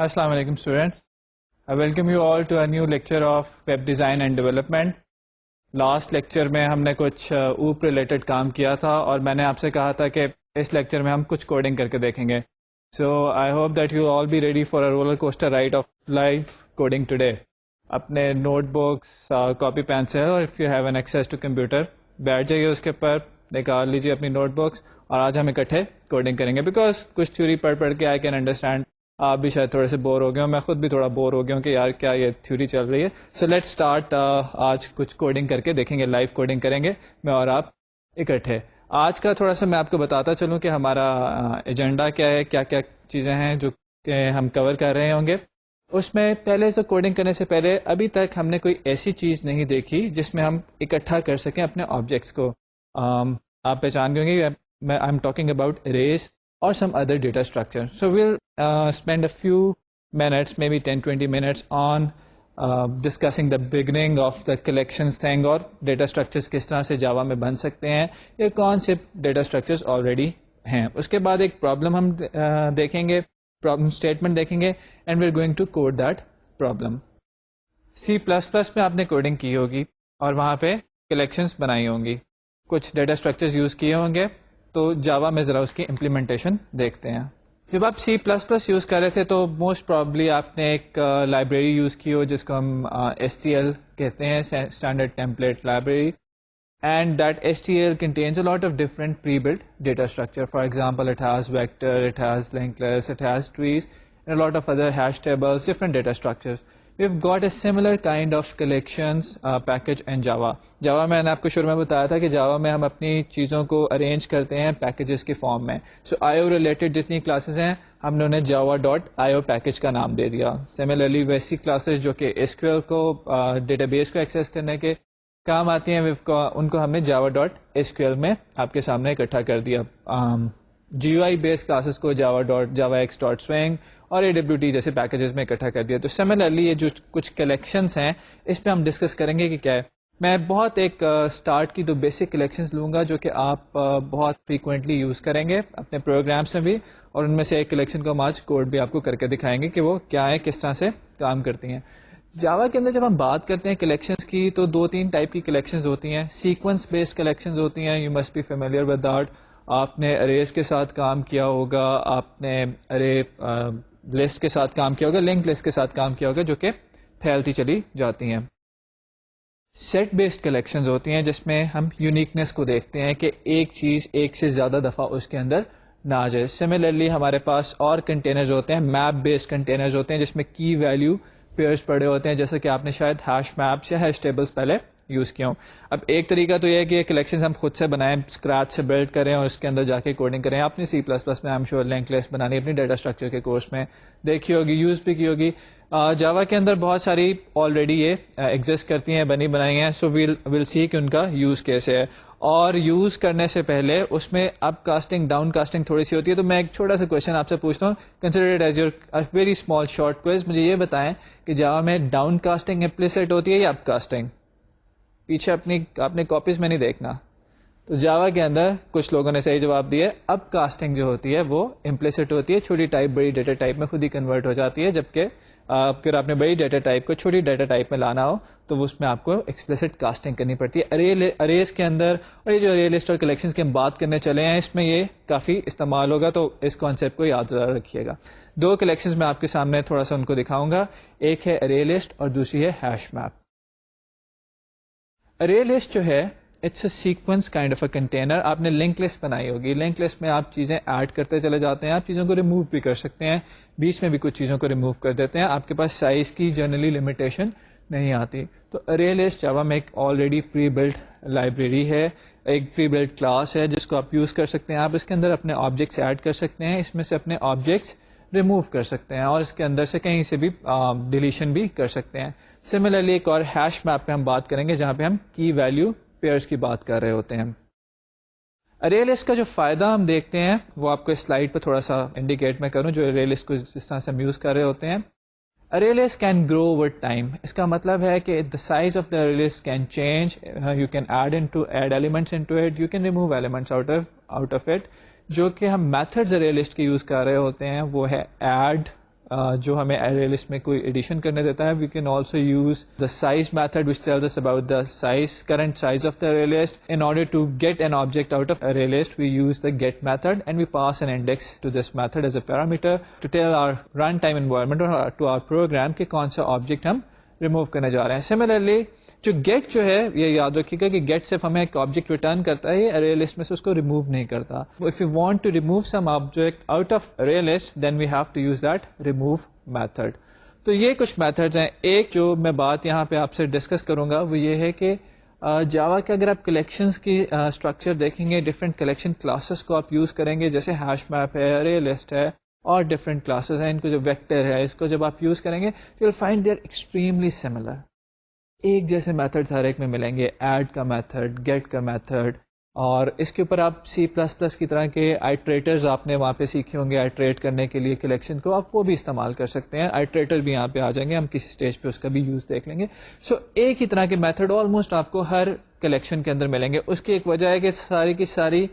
Assalamu alaikum students. I welcome you all to a new lecture of web design and development. Last lecture میں ہم نے کچھ اوپ related کام کیا تھا اور میں نے آپ سے کہا تھا کہ اس لیکچر میں ہم کچھ کوڈنگ کر کے دیکھیں گے. So I hope that you all be ready for a roller coaster ride of life coding today. اپنے نوٹ بکس کاپی پینسل اور if you have an access to computer بیٹھ جائیے اس کے اوپر, نکال لیجیے اپنی نوٹ بکس اور آج ہم اکٹھے کوڈنگ کریں گے. بیکاز کچھ تھیوری پڑھ کے آئی کین انڈرسٹینڈ آپ بھی شاید تھوڑے سے بور ہو گئے ہوں, میں خود بھی تھوڑا بور ہو گیا ہوں کہ یار کیا یہ تھیوری چل رہی ہے. So let start. آج کچھ کوڈنگ کر کے دیکھیں گے, لائف کوڈنگ کریں گے میں اور آپ اکٹھے. آج کا تھوڑا سا میں آپ کو بتاتا چلوں کہ ہمارا ایجنڈا کیا ہے, کیا کیا چیزیں ہیں جو کہ ہم کور کر رہے ہوں گے. اس میں پہلے سے کوڈنگ کرنے سے پہلے ابھی تک ہم نے کوئی ایسی چیز نہیں دیکھی جس میں ہم اکٹھا کر سکیں اپنے آبجیکٹس کو. آپ پہچان گئے کہ I am talking about race or some other data structure. So we'll spend a few minutes, maybe 10-20 minutes on discussing the beginning of the collections thing اور data structures کس طرح سے جاوا میں بن سکتے ہیں, یہ کون سے data structures already ہیں. اس کے بعد ایک problem ہم دیکھیں گے, problem statement دیکھیں گے and we're going to code that problem. C++ میں آپ نے کوڈنگ کی ہوگی اور وہاں پہ collections بنائی ہوں گی, کچھ data structures یوز کیے ہوں گے. تو جاوا میں ذرا اس کی امپلیمنٹیشن دیکھتے ہیں. جب آپ C++ یوز کر رہے تھے تو موسٹ پرابلی آپ نے ایک لائبریری یوز کی ہو جس کو ہم STL کہتے ہیں, standard template library, and that STL contains a lot of different pre-built data structure. For example, it has vector, it has linked list, it has trees, and a lot of other hash tables, different data structures. We've got a similar kind of collections package in Java. Java میں نے آپ کو شروع میں بتایا تھا کہ Java میں ہم اپنی چیزوں کو ارینج کرتے ہیں پیکیجز کے فارم میں. سو IO ریلیٹڈ جتنی کلاسز ہیں ہم نے انہیں java.io پیکیج کا نام دے دیا. سملرلی ویسی کلاسز جو کہ SQL کو ڈیٹا بیس کو ایکسیس کرنے کے کام آتی ہیں ان کو ہم نے java.sql میں آپ کے سامنے اکٹھا کر دیا. GUI بیس کلاسز کو javax.swing اور AWT جیسے پیکیجز میں اکٹھا کر دیا. تو سملرلی یہ جو کچھ کلیکشنز ہیں اس پہ ہم ڈسکس کریں گے کہ کیا ہے. میں بہت ایک اسٹارٹ کی 2 بیسک کلیکشنز لوں گا جو کہ آپ بہت فریکوینٹلی یوز کریں گے اپنے پروگرامس میں بھی, اور ان میں سے ایک کلیکشن کو ہم آج کوڈ بھی آپ کو کر کے دکھائیں گے کہ وہ کیا ہے, کس طرح سے کام کرتی ہیں. جاوا کے اندر جب ہم بات کرتے ہیں کلیکشنز کی تو 2-3 ٹائپ کی کلیکشنز ہوتی ہیں. سیکوینس بیسڈ کلیکشنز ہوتی ہیں, you must be familiar with that. آپ نے اریز کے ساتھ کام کیا ہوگا, آپ نے ارے لسٹ کے ساتھ کام کیا ہوگا, لنک لسٹ کے ساتھ کام کیا ہوگا جو کہ پھیلتی چلی جاتی ہیں. سیٹ بیسڈ کلیکشنز ہوتی ہیں جس میں ہم یونیکنیس کو دیکھتے ہیں کہ ایک چیز ایک سے زیادہ دفعہ اس کے اندر نہ آ جائے. سملرلی ہمارے پاس اور کنٹینرز ہوتے ہیں, میپ بیسڈ کنٹینرز ہوتے ہیں جس میں کی ویلیو پیئرز پڑے ہوتے ہیں, جیسے کہ آپ نے شاید ہیش میپس یا ہیش ٹیبلز پہلے یوز کیا ہوں. اب ایک طریقہ تو یہ ہے کہ یہ کلیکشنز ہم خود سے بنائیں, اسکریچ سے بلڈ کریں اور اس کے اندر جا کے کوڈنگ کریں. آپ نے C++ میں I am sure link list بنانی اپنی ڈیٹا اسٹرکچر کے کورس میں دیکھی ہوگی, یوز بھی کی ہوگی. جاوا کے اندر بہت ساری آلریڈی یہ ایگزسٹ کرتی ہیں, بنی بنائی ہیں. سو ویل سی کہ ان کا یوز کیسے ہے. اور یوز کرنے سے پہلے اس میں اپ کاسٹنگ ڈاؤن کاسٹنگ تھوڑی سی ہوتی ہے. تو میں ایک چھوٹا سا کویشچن آپ سے پوچھتا ہوں, consider it as your very small short quiz. مجھے یہ بتائیں کہ جاوا میں ڈاؤن کاسٹنگ امپلیسٹ ہوتی ہے یا اپ کاسٹنگ؟ پیچھے اپنی کاپیز میں نہیں دیکھنا. تو جاوا کے اندر کچھ لوگوں نے صحیح جواب دیا, اپ کاسٹنگ جو ہوتی ہے وہ امپلیسٹ ہوتی ہے. چھوٹی ٹائپ بڑی ڈیٹا ٹائپ میں خود ہی کنورٹ ہو جاتی ہے, جبکہ اگر آپ نے بڑی ڈیٹا ٹائپ کو چھوٹی ڈیٹا ٹائپ میں لانا ہو تو اس میں آپ کو ایکسپلیسٹ کاسٹنگ کرنی پڑتی ہے. اریز کے اندر, اور یہ جو ارے لسٹ اور کلیکشنز کی ہم بات کرنے چلے ہیں اس میں یہ کافی استعمال ہوگا, تو اس کانسیپٹ کو یاد رکھیے گا. 2 کلیکشنز میں آپ کے سامنے تھوڑا سا ان کو دکھاؤں گا, ایک ہے ارے لسٹ اور دوسری ہے ہیش میپ. ارے لسٹ جو ہے it's a sequence kind of a container. آپ نے لنک لسٹ بنائی ہوگی, لنک لسٹ میں آپ چیزیں ایڈ کرتے چلے جاتے ہیں, آپ چیزوں کو ریموو بھی کر سکتے ہیں, بیچ میں بھی کچھ چیزوں کو ریموو کر دیتے ہیں. آپ کے پاس سائز کی جنرلی لمیٹیشن نہیں آتی. تو ارے لسٹ جاوا میں ایک آلریڈی پری بلڈ لائبریری ہے, ایک پری بلڈ کلاس ہے جس کو آپ یوز کر سکتے ہیں. آپ اس کے اندر اپنے آبجیکٹس ایڈ کر سکتے ہیں, اس میں سے اپنے آبجیکٹس ریموو کر سکتے ہیں, اور اس کے اندر سے کہیں سے بھی ڈیلیشن بھی کر سکتے ہیں. سملرلی ایک اور ہیش میپ پہ ہم بات کریں گے جہاں پہ ہم کی ویلیو پیئرس کی بات کر رہے ہوتے ہیں. ارے لسٹ کا جو فائدہ ہم دیکھتے ہیں وہ آپ کو سلائڈ پہ تھوڑا سا انڈیکیٹ میں کروں, جو ارے لسٹ کو جس طرح سے ہم یوز کر رہے ہوتے ہیں. Array list can grow over time. اس کا مطلب ہے کہ the size of the array list can change. You can add elements into it. You can remove elements out of it. جو کہ ہم میتھڈز ارے لسٹ کے یوز کر رہے ہوتے ہیں وہ ہے ایڈ, جو ہمیں ارے لسٹ میں کوئی ایڈیشن کرنے دیتا ہے. We can also use the size method which tells us about the size current size of the array list. In order to get an object out of array list we use the get method and we pass an index to this method as a parameter to tell our run time environment اور to our program کہ کون سا object ہم remove کرنے جا رہے ہیں. Similarly جو گیٹ جو ہے یہ یاد رکھیے گا کہ گیٹ صرف ہمیں ایک آبجیکٹ ریٹرن کرتا ہے, یہ ارے لسٹ میں سے اس کو ریموو نہیں کرتا. If you want to remove some object out of array list then we have to use that remove method. تو یہ کچھ میتھڈز ہیں. ایک جو میں بات یہاں پہ آپ سے ڈسکس کروں گا وہ یہ ہے کہ جاوا کے اگر آپ کلیکشنز کی اسٹرکچر دیکھیں گے, ڈفرینٹ کلیکشن کلاسز کو آپ یوز کریں گے, جیسے ہیش میپ ہے, ارے لسٹ ہے اور ڈفرینٹ کلاسز ہیں. ان کو جو ویکٹر ہے اس کو جب آپ یوز کریں گے you will find they are extremely similar. ایک جیسے میتھڈ ہر ایک میں ملیں گے, ایڈ کا میتھڈ, گیٹ کا میتھڈ, اور اس کے اوپر آپ سی پلس پلس کی طرح کے آئٹریٹرز آپ نے وہاں پہ سیکھے ہوں گے آئٹریٹ کرنے کے لیے کلیکشن کو, آپ وہ بھی استعمال کر سکتے ہیں. آئٹریٹر بھی یہاں پہ آ جائیں گے, ہم کسی اسٹیج پہ اس کا بھی یوز دیکھ لیں گے. سو ایک ہی طرح کے میتھڈ آلموسٹ آپ کو ہر کلیکشن کے اندر ملیں گے. اس کی ایک وجہ ہے کہ ساری کی ساری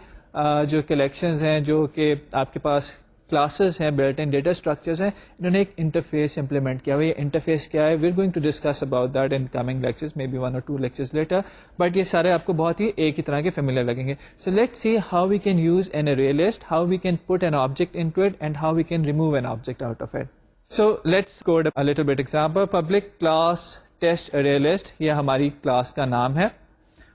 جو کلیکشنز ہیں جو کہ آپ کے پاس کلاسز ہیں, بلٹ ان ڈیٹا اسٹرکچرز ہیں, انہوں نے ایک انٹرفیس امپلیمنٹ کیا ہوا. یہ انٹرفیس کیا ہے, we are going to discuss about that in coming lectures, maybe 1 or 2 lectures later, but یہ سارے آپ کو بہت ہی ایک ہی طرح کے فیملیئر لگیں گے. So let see how we can use an array list, how we can put an object into it and how we can remove an object out of it. So let's code a little bit example. Public class test array list, یہ ہماری class کا نام ہے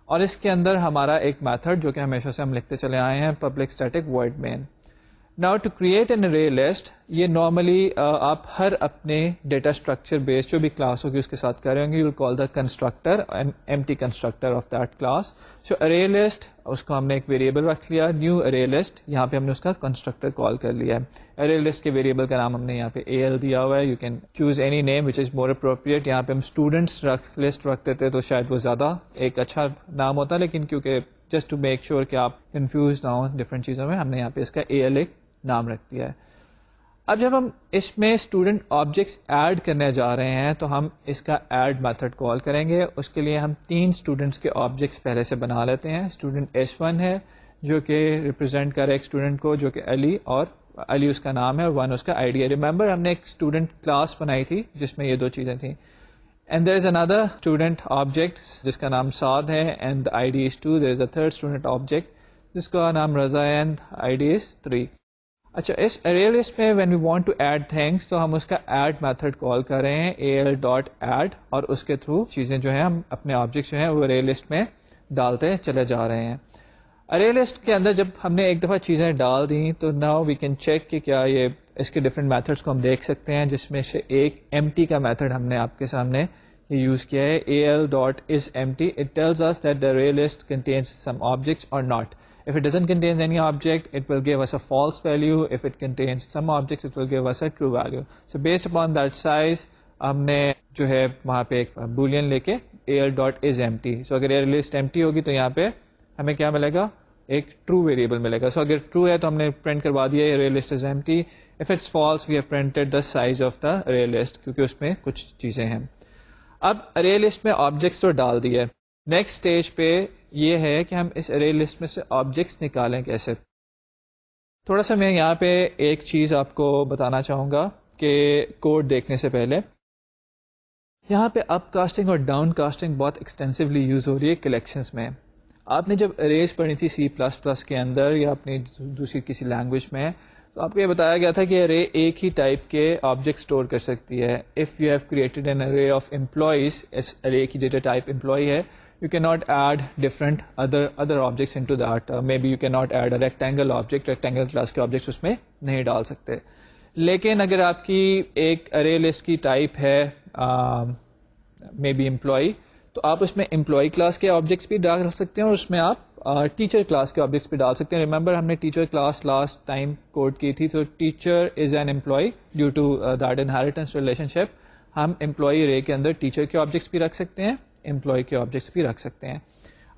اور اس کے اندر ہمارا ایک method جو کہ ہمیشہ سے ہم لکھتے چلے آئے ہیں, public static void main. Now to create an array list, یہ نارملی آپ ہر اپنے ڈیٹا اسٹرکچر بیس جو بھی کلاس ہوگی اس کے ساتھ کریں گے. You will call the constructor empty constructor of that class. So array list, اس کو ہم نے ایک ویریبل رکھ لیا, نیو array list, یہاں پہ ہم نے اس کا کنسٹرکٹر کال کر لیا ہے. array list کے ویریبل کا نام ہم نے یہاں پہ AL دیا ہوا ہے. You can choose any name which is more appropriate. یہاں پہ ہم اسٹوڈنٹس لسٹ رکھتے تھے تو شاید وہ زیادہ ایک اچھا نام ہوتا, لیکن کیونکہ جسٹ ٹو میک شیور کہ آپ کنفیوز نہ ہوں ڈفرینٹ چیزوں میں, ہم نے یہاں پہ اس کا AL ایک نام رکھ دیا ہے. اب جب ہم اس میں اسٹوڈنٹ آبجیکٹس ایڈ کرنے جا رہے ہیں تو ہم اس کا ایڈ میتھڈ کال کریں گے. اس کے لیے ہم 3 اسٹوڈنٹس کے آبجیکٹس پہلے سے بنا لیتے ہیں. اسٹوڈنٹ S1 ہے جو کہ ریپرزینٹ کر رہا ہے ایک اسٹوڈنٹ کو جو کہ علی, اور علی اس کا نام ہے اور 1 اس کا آئی ڈی ہے. ریمبر ہم نے ایک اسٹوڈنٹ کلاس بنائی تھی جس میں یہ 2 چیزیں تھیں. And there is another student object جس کا نام سعد ہے and I D is 2. There is a third student object جس کا نام رضا ہے اینڈ آئی ڈی از 3. اچھا, اس ارے لسٹ میں when we want to add things تو ہم اس کا ایڈ میتھڈ کال کر رہے ہیں AL ڈاٹ ایڈ, اور اس کے تھرو چیزیں جو ہیں ہم اپنے آبجیکٹ جو ہیں وہ ارے لسٹ میں ڈالتے چلے جا رہے ہیں. ارے لسٹ کے اندر جب ہم نے ایک دفعہ چیزیں ڈال دیں تو ناؤ وی کین چیک کہ کیا یہ اس کے ڈفرینٹ میتھڈس کو ہم دیکھ سکتے ہیں, جس میں سے ایک empty کا میتھڈ ہم نے آپ کے سامنے یہ یوز کیا ہے. AL dot is empty, it tells us that the array list contains some objects or not. If it doesn't contain any object, it will give us a false value. If it contains some objects, it will give us a true value. So based upon that size, ہم نے جو ہے وہاں پہ ایک Boolean لے کے AL dot is empty. So اگر array list empty ہوگی تو یہاں پہ ہمیں کیا ملے گا, ایک ٹرو ویریبل ملے گا. سو اگر ٹرو ہے تو ہم نے پرنٹ کروا دیا array list is empty. If it's false, we have printed the size of the array list کیونکہ اس میں کچھ چیزیں ہیں. اب array list میں آبجیکٹس تو ڈال دیے. نیکسٹ اسٹیج پہ یہ ہے کہ ہم اس ارے لسٹ میں سے آبجیکٹس نکالیں کیسے. تھوڑا سا میں یہاں پہ ایک چیز آپ کو بتانا چاہوں گا کہ کوڈ دیکھنے سے پہلے یہاں پہ اپ کاسٹنگ اور ڈاؤن کاسٹنگ بہت ایکسٹینسولی یوز ہو رہی ہے کلیکشنس میں. آپ نے جب اریز پڑھی تھی C++ کے اندر یا اپنی دوسری کسی لینگویج میں تو آپ کو یہ بتایا گیا تھا کہ ارے ایک ہی ٹائپ کے آبجیکٹ اسٹور کر سکتی ہے. If you have created an array of employees, اس ارے کی ڈیٹا ٹائپ امپلائی ہے, you cannot add different other objects into that. Maybe you cannot add a rectangle object, rectangle class کے objects اس میں نہیں ڈال سکتے. لیکن اگر آپ کی ایک array list کی ٹائپ ہے maybe employee, تو آپ اس میں employee class کے objects بھی ڈال سکتے ہیں اور اس میں آپ teacher class کے objects بھی ڈال سکتے ہیں. Remember ہم نے teacher class last time code کی تھی, تو teacher is an employee due to that inheritance relationship. ہم employee array کے اندر teacher کے objects بھی رکھ سکتے ہیں, امپلائی کے آبجیکٹس بھی رکھ سکتے ہیں.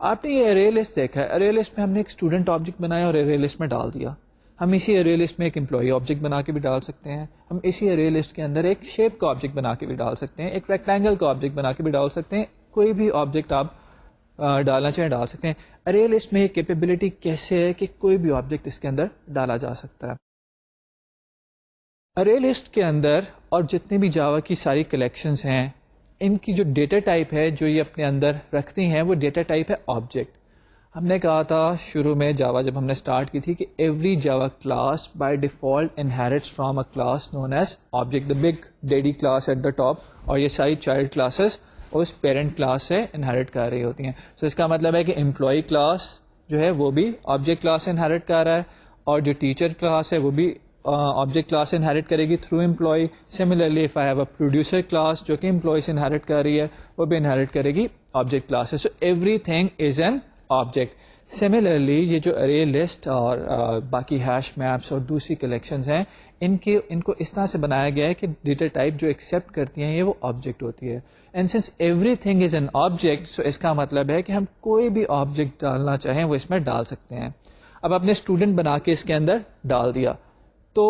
آپ نے یہ ارے لسٹ دیکھا ہے, ارے لسٹ میں ہم نے ایک اسٹوڈنٹ آبجیکٹ بنایا اور ارے لسٹ میں ڈال دیا. ہم اسی ارے لسٹ میں ایک امپلائی آبجیکٹ بنا کے بھی ڈال سکتے ہیں. ہم اسی ارے لسٹ کے اندر ایک شیپ کا آبجیکٹ بنا کے بھی ڈال سکتے ہیں, ایک ریکٹینگل کا آبجیکٹ بنا کے بھی ڈال سکتے ہیں. کوئی بھی آبجیکٹ آپ ڈالنا چاہیں ڈال سکتے ہیں. ارے لسٹ میں یہ کیپیبلٹی کیسے ہے کہ کوئی بھی آبجیکٹ اس کے اندر ڈالا جا سکتا ہے. ارے لسٹ کے اندر اور جتنے بھی جاوا کی ساری کلیکشنز ہیں ان کی جو ڈیٹا ٹائپ ہے جو یہ اپنے اندر رکھتی ہیں وہ ڈیٹا ٹائپ ہے آبجیکٹ. ہم نے کہا تھا شروع میں جاوا جب ہم نے اسٹارٹ کی تھی کہ every Java class by default inherits from a class known as object, the big daddy class at the top, اور یہ ساری چائلڈ کلاسز اس پیرنٹ کلاس سے انہیریٹ کر رہی ہوتی ہیں. سو اس کا مطلب ہے کہ امپلائی کلاس جو ہے وہ بھی آبجیکٹ کلاس سے انہیریٹ کر رہا ہے, اور جو ٹیچر کلاس ہے وہ بھی آبجیکٹ کلاس سے انہیریٹ کرے گی through employee. Similarly if I have a producer class جو کہ امپلائی سے انہیریٹ کر رہی ہے وہ بھی انہیریٹ کرے گی آبجیکٹ کلاس سے. So every thing is an object. Similarly یہ جو ارے لسٹ اور باقی ہیش میپس اور دوسری کلیکشنز ہیں ان کو اس طرح سے بنایا گیا ہے کہ ڈیٹا ٹائپ جو ایکسیپٹ کرتی ہیں یہ وہ آبجیکٹ ہوتی ہے. And since everything is an object, so اس کا مطلب ہے کہ ہم کوئی بھی آبجیکٹ ڈالنا چاہیں وہ اس میں ڈال سکتے ہیں. اب آپ نے اسٹوڈنٹ بنا کے اس کے اندر ڈال دیا تو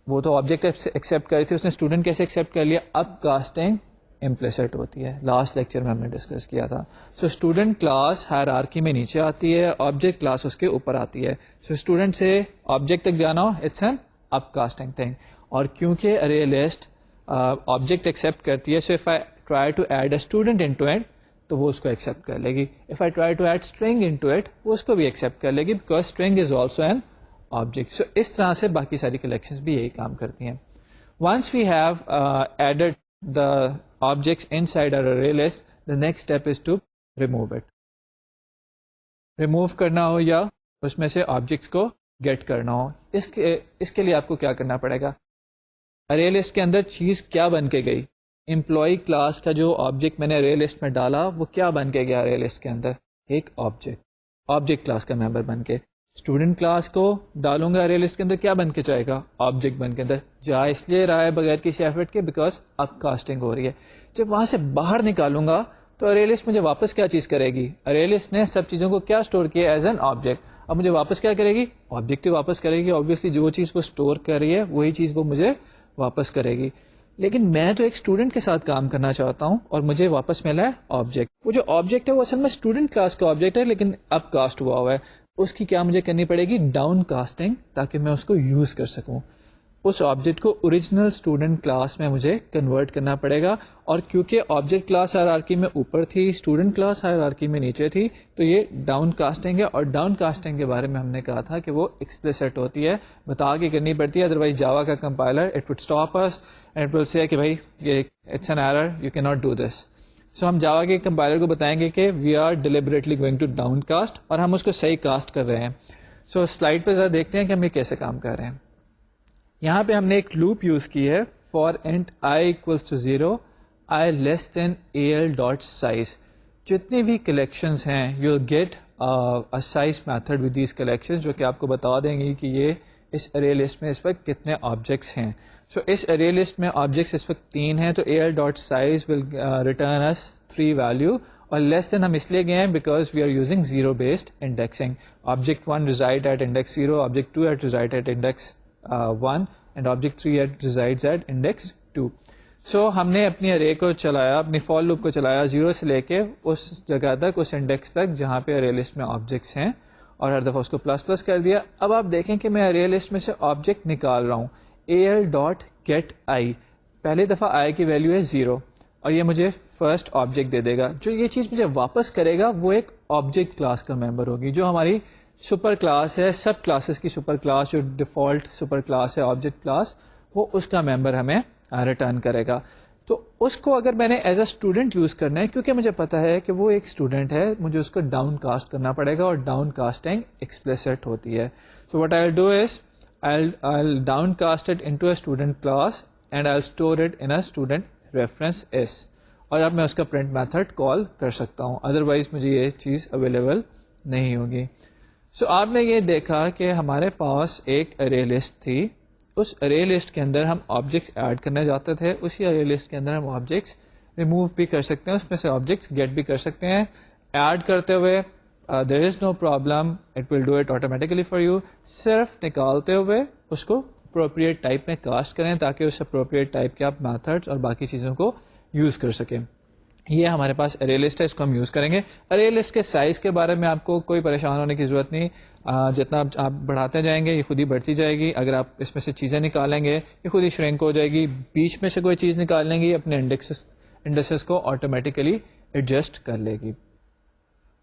وہ تو آبجیکٹ ایکسیپٹ کری تھی, اس نے اسٹوڈنٹ کیسے ایکسیپٹ کر لیا. اب کاسٹنگ امپلیسٹ ہوتی ہے, لاسٹ لیکچر میں ہم نے ڈسکس کیا تھا. سو اسٹوڈنٹ کلاس ہائرارکی میں نیچے آتی ہے, آبجیکٹ کلاس اس کے اوپر آتی ہے. سو اسٹوڈنٹ سے آبجیکٹ تک جانا ہو it's an up casting thing. اور کیونکہ ارے لسٹ آبجیکٹ ایکسیپٹ کرتی ہے, so if I try to add a student into it تو وہ اس کو ایکسیپٹ کر لے گی. If I try to add string into it وہ اس کو بھی ایکسیپٹ کر لے گی because string is also an object. So اس طرح سے باقی ساری کلیکشنز بھی یہی کام کرتی ہیں. Once we have added the objects inside our array list, the next step is to remove it. remove کرنا ہو یا اس میں سے آبجیکٹس کو گیٹ کرنا ہو, اس کے لیے آپ کو کیا کرنا پڑے گا. array list کے اندر چیز کیا بن کے گئی, امپلائی کلاس کا جو آبجیکٹ میں نے array list میں ڈالا وہ کیا بن کے گیا array list کے اندر, ایک آبجیکٹ کلاس کا ممبر بن کے. اسٹوڈنٹ کلاس کو ڈالوں گا ارے لسٹ کے اندر, کیا بن کے جائے گا, آبجیکٹ بن کے اندر. جا اس لیے رہا ہے بغیر کسی ایفرٹ کے بیکاز اب کاسٹنگ ہو رہی ہے. جب وہاں سے باہر نکالوں گا تو ارے لسٹ مجھے واپس کیا چیز کرے گی, ارے لسٹ نے سب چیزوں کو کیا اسٹور کیا ایز این آبجیکٹ. اب مجھے واپس کیا کرے گی, آبجیکٹ واپس کرے گی. آبویسلی جو چیز وہ اسٹور کر رہی ہے وہی چیز وہ مجھے واپس کرے گی. لیکن میں تو ایک اسٹوڈنٹ کے ساتھ کام کرنا چاہتا ہوں اور مجھے واپس ملا ہے آبجیکٹ. وہ جو آبجیکٹ ہے وہ اصل میں اسٹوڈنٹ کلاس کا آبجیکٹ ہے لیکن اب کاسٹ ہوا ہوا ہے. اس کی کیا مجھے کرنی پڑے گی, ڈاؤن کاسٹنگ, تاکہ میں اس کو یوز کر سکوں. اس آبجیکٹ کو اوریجنل اسٹوڈنٹ کلاس میں مجھے کنورٹ کرنا پڑے گا. اور کیونکہ آبجیکٹ کلاس ہائرارکی میں اوپر تھی, اسٹوڈنٹ کلاس ہائرارکی میں نیچے تھی, تو یہ ڈاؤن کاسٹنگ ہے. اور ڈاؤن کاسٹنگ کے بارے میں ہم نے کہا تھا کہ وہ ایکسپلیسٹ ہوتی ہے, بتا کے کرنی پڑتی ہے, ادروائز جاوا کا کمپائلر اٹ وڈ اسٹاپ اس اینڈ اٹ ول سے کہ بھائی یہ it's an error, you can not do this. So ہم جاوا کے کمپائلر کو بتائیں گے کہ we are deliberately going to down cast, اور ہم اس کو صحیح کاسٹ کر رہے ہیں. سو سلائڈ پہ ذرا دیکھتے ہیں کہ ہم یہ کیسے کام کر رہے ہیں. یہاں پہ ہم نے ایک لوپ یوز کی ہے, for int I equals to 0 I less than AL dot size. جتنی بھی کلیکشنز ہیں you get size method with these collections, جو کہ آپ کو بتا دیں گی کہ یہ اس ارے لسٹ میں اس وقت کتنے آبجیکٹس ہیں. سو اس ارے لسٹ میں آبجیکٹس اس وقت 3 ہیں, تو AL dot size will return اس 3 ویلیو, اور لیس دین ہم اس لیے گئے ہیں because we are using zero based indexing. Object 1 reside at index 0, object 2 reside at index 1 and object 3 resides at index 2. So ہم نے اپنی ارے کو چلایا, اپنی فار لوپ کو چلایا 0 سے لے کے اس جگہ تک, اس انڈیکس تک جہاں پہ ارے لسٹ میں آبجیکٹس ہیں, اور ہر دفعہ اس کو پلس پلس کر دیا. اب آپ دیکھیں کہ میں ارے لسٹ میں سے آبجیکٹ نکال رہا ہوں, AL ڈاٹ گیٹ آئی, پہلی دفعہ آئی کی ویلیو ہے 0 اور یہ مجھے فرسٹ آبجیکٹ دے دے گا. جو یہ چیز مجھے واپس کرے گا وہ ایک آبجیکٹ کلاس کا ممبر ہوگی, جو ہماری سپر کلاس ہے, سب کلاسز کی سپر کلاس, جو ڈیفالٹ سپر کلاس ہے آبجیکٹ کلاس, وہ اس کا ممبر ہمیں ریٹرن کرے گا. تو اس کو اگر میں نے ایز اے اسٹوڈنٹ یوز کرنا ہے, کیونکہ مجھے پتا ہے کہ وہ ایک اسٹوڈنٹ ہے, مجھے اس کو ڈاؤن کاسٹ کرنا پڑے گا, اور ڈاؤن کاسٹنگ ایکسپلیسٹ ہوتی ہے. So what I will do is I'll downcast it into a student class and I'll store it in a student reference s, اور اب میں اس کا print method کال کر سکتا ہوں, ادروائز مجھے یہ چیز اویلیبل نہیں ہوگی. سو آپ نے یہ دیکھا کہ ہمارے پاس ایک array list تھی, اس array list کے اندر ہم آبجیکٹس ایڈ کرنے جاتے تھے, اسی array list کے اندر ہم آبجیکٹس ریموو بھی کر سکتے ہیں, اس میں سے آبجیکٹس گیٹ بھی کر سکتے ہیں. ایڈ کرتے ہوئے there is no problem, it will do it automatically for you. صرف نکالتے ہوئے اس کو appropriate ٹائپ میں کاسٹ کریں تاکہ اس appropriate ٹائپ کے آپ میتھڈس اور باقی چیزوں کو یوز کر سکیں. یہ ہمارے پاس ارے لسٹ ہے, اس کو ہم یوز کریں گے. ارے لسٹ کے سائز کے بارے میں آپ کو کوئی پریشان ہونے کی ضرورت نہیں, جتنا آپ بڑھاتے جائیں گے یہ خود ہی بڑھتی جائے گی. اگر آپ اس میں سے چیزیں نکالیں گے یہ خود ہی شرنک ہو جائے گی. بیچ میں سے کوئی چیز نکال لیں گی اپنے انڈیکسز کو آٹومیٹیکلی ایڈجسٹ کر لے گی.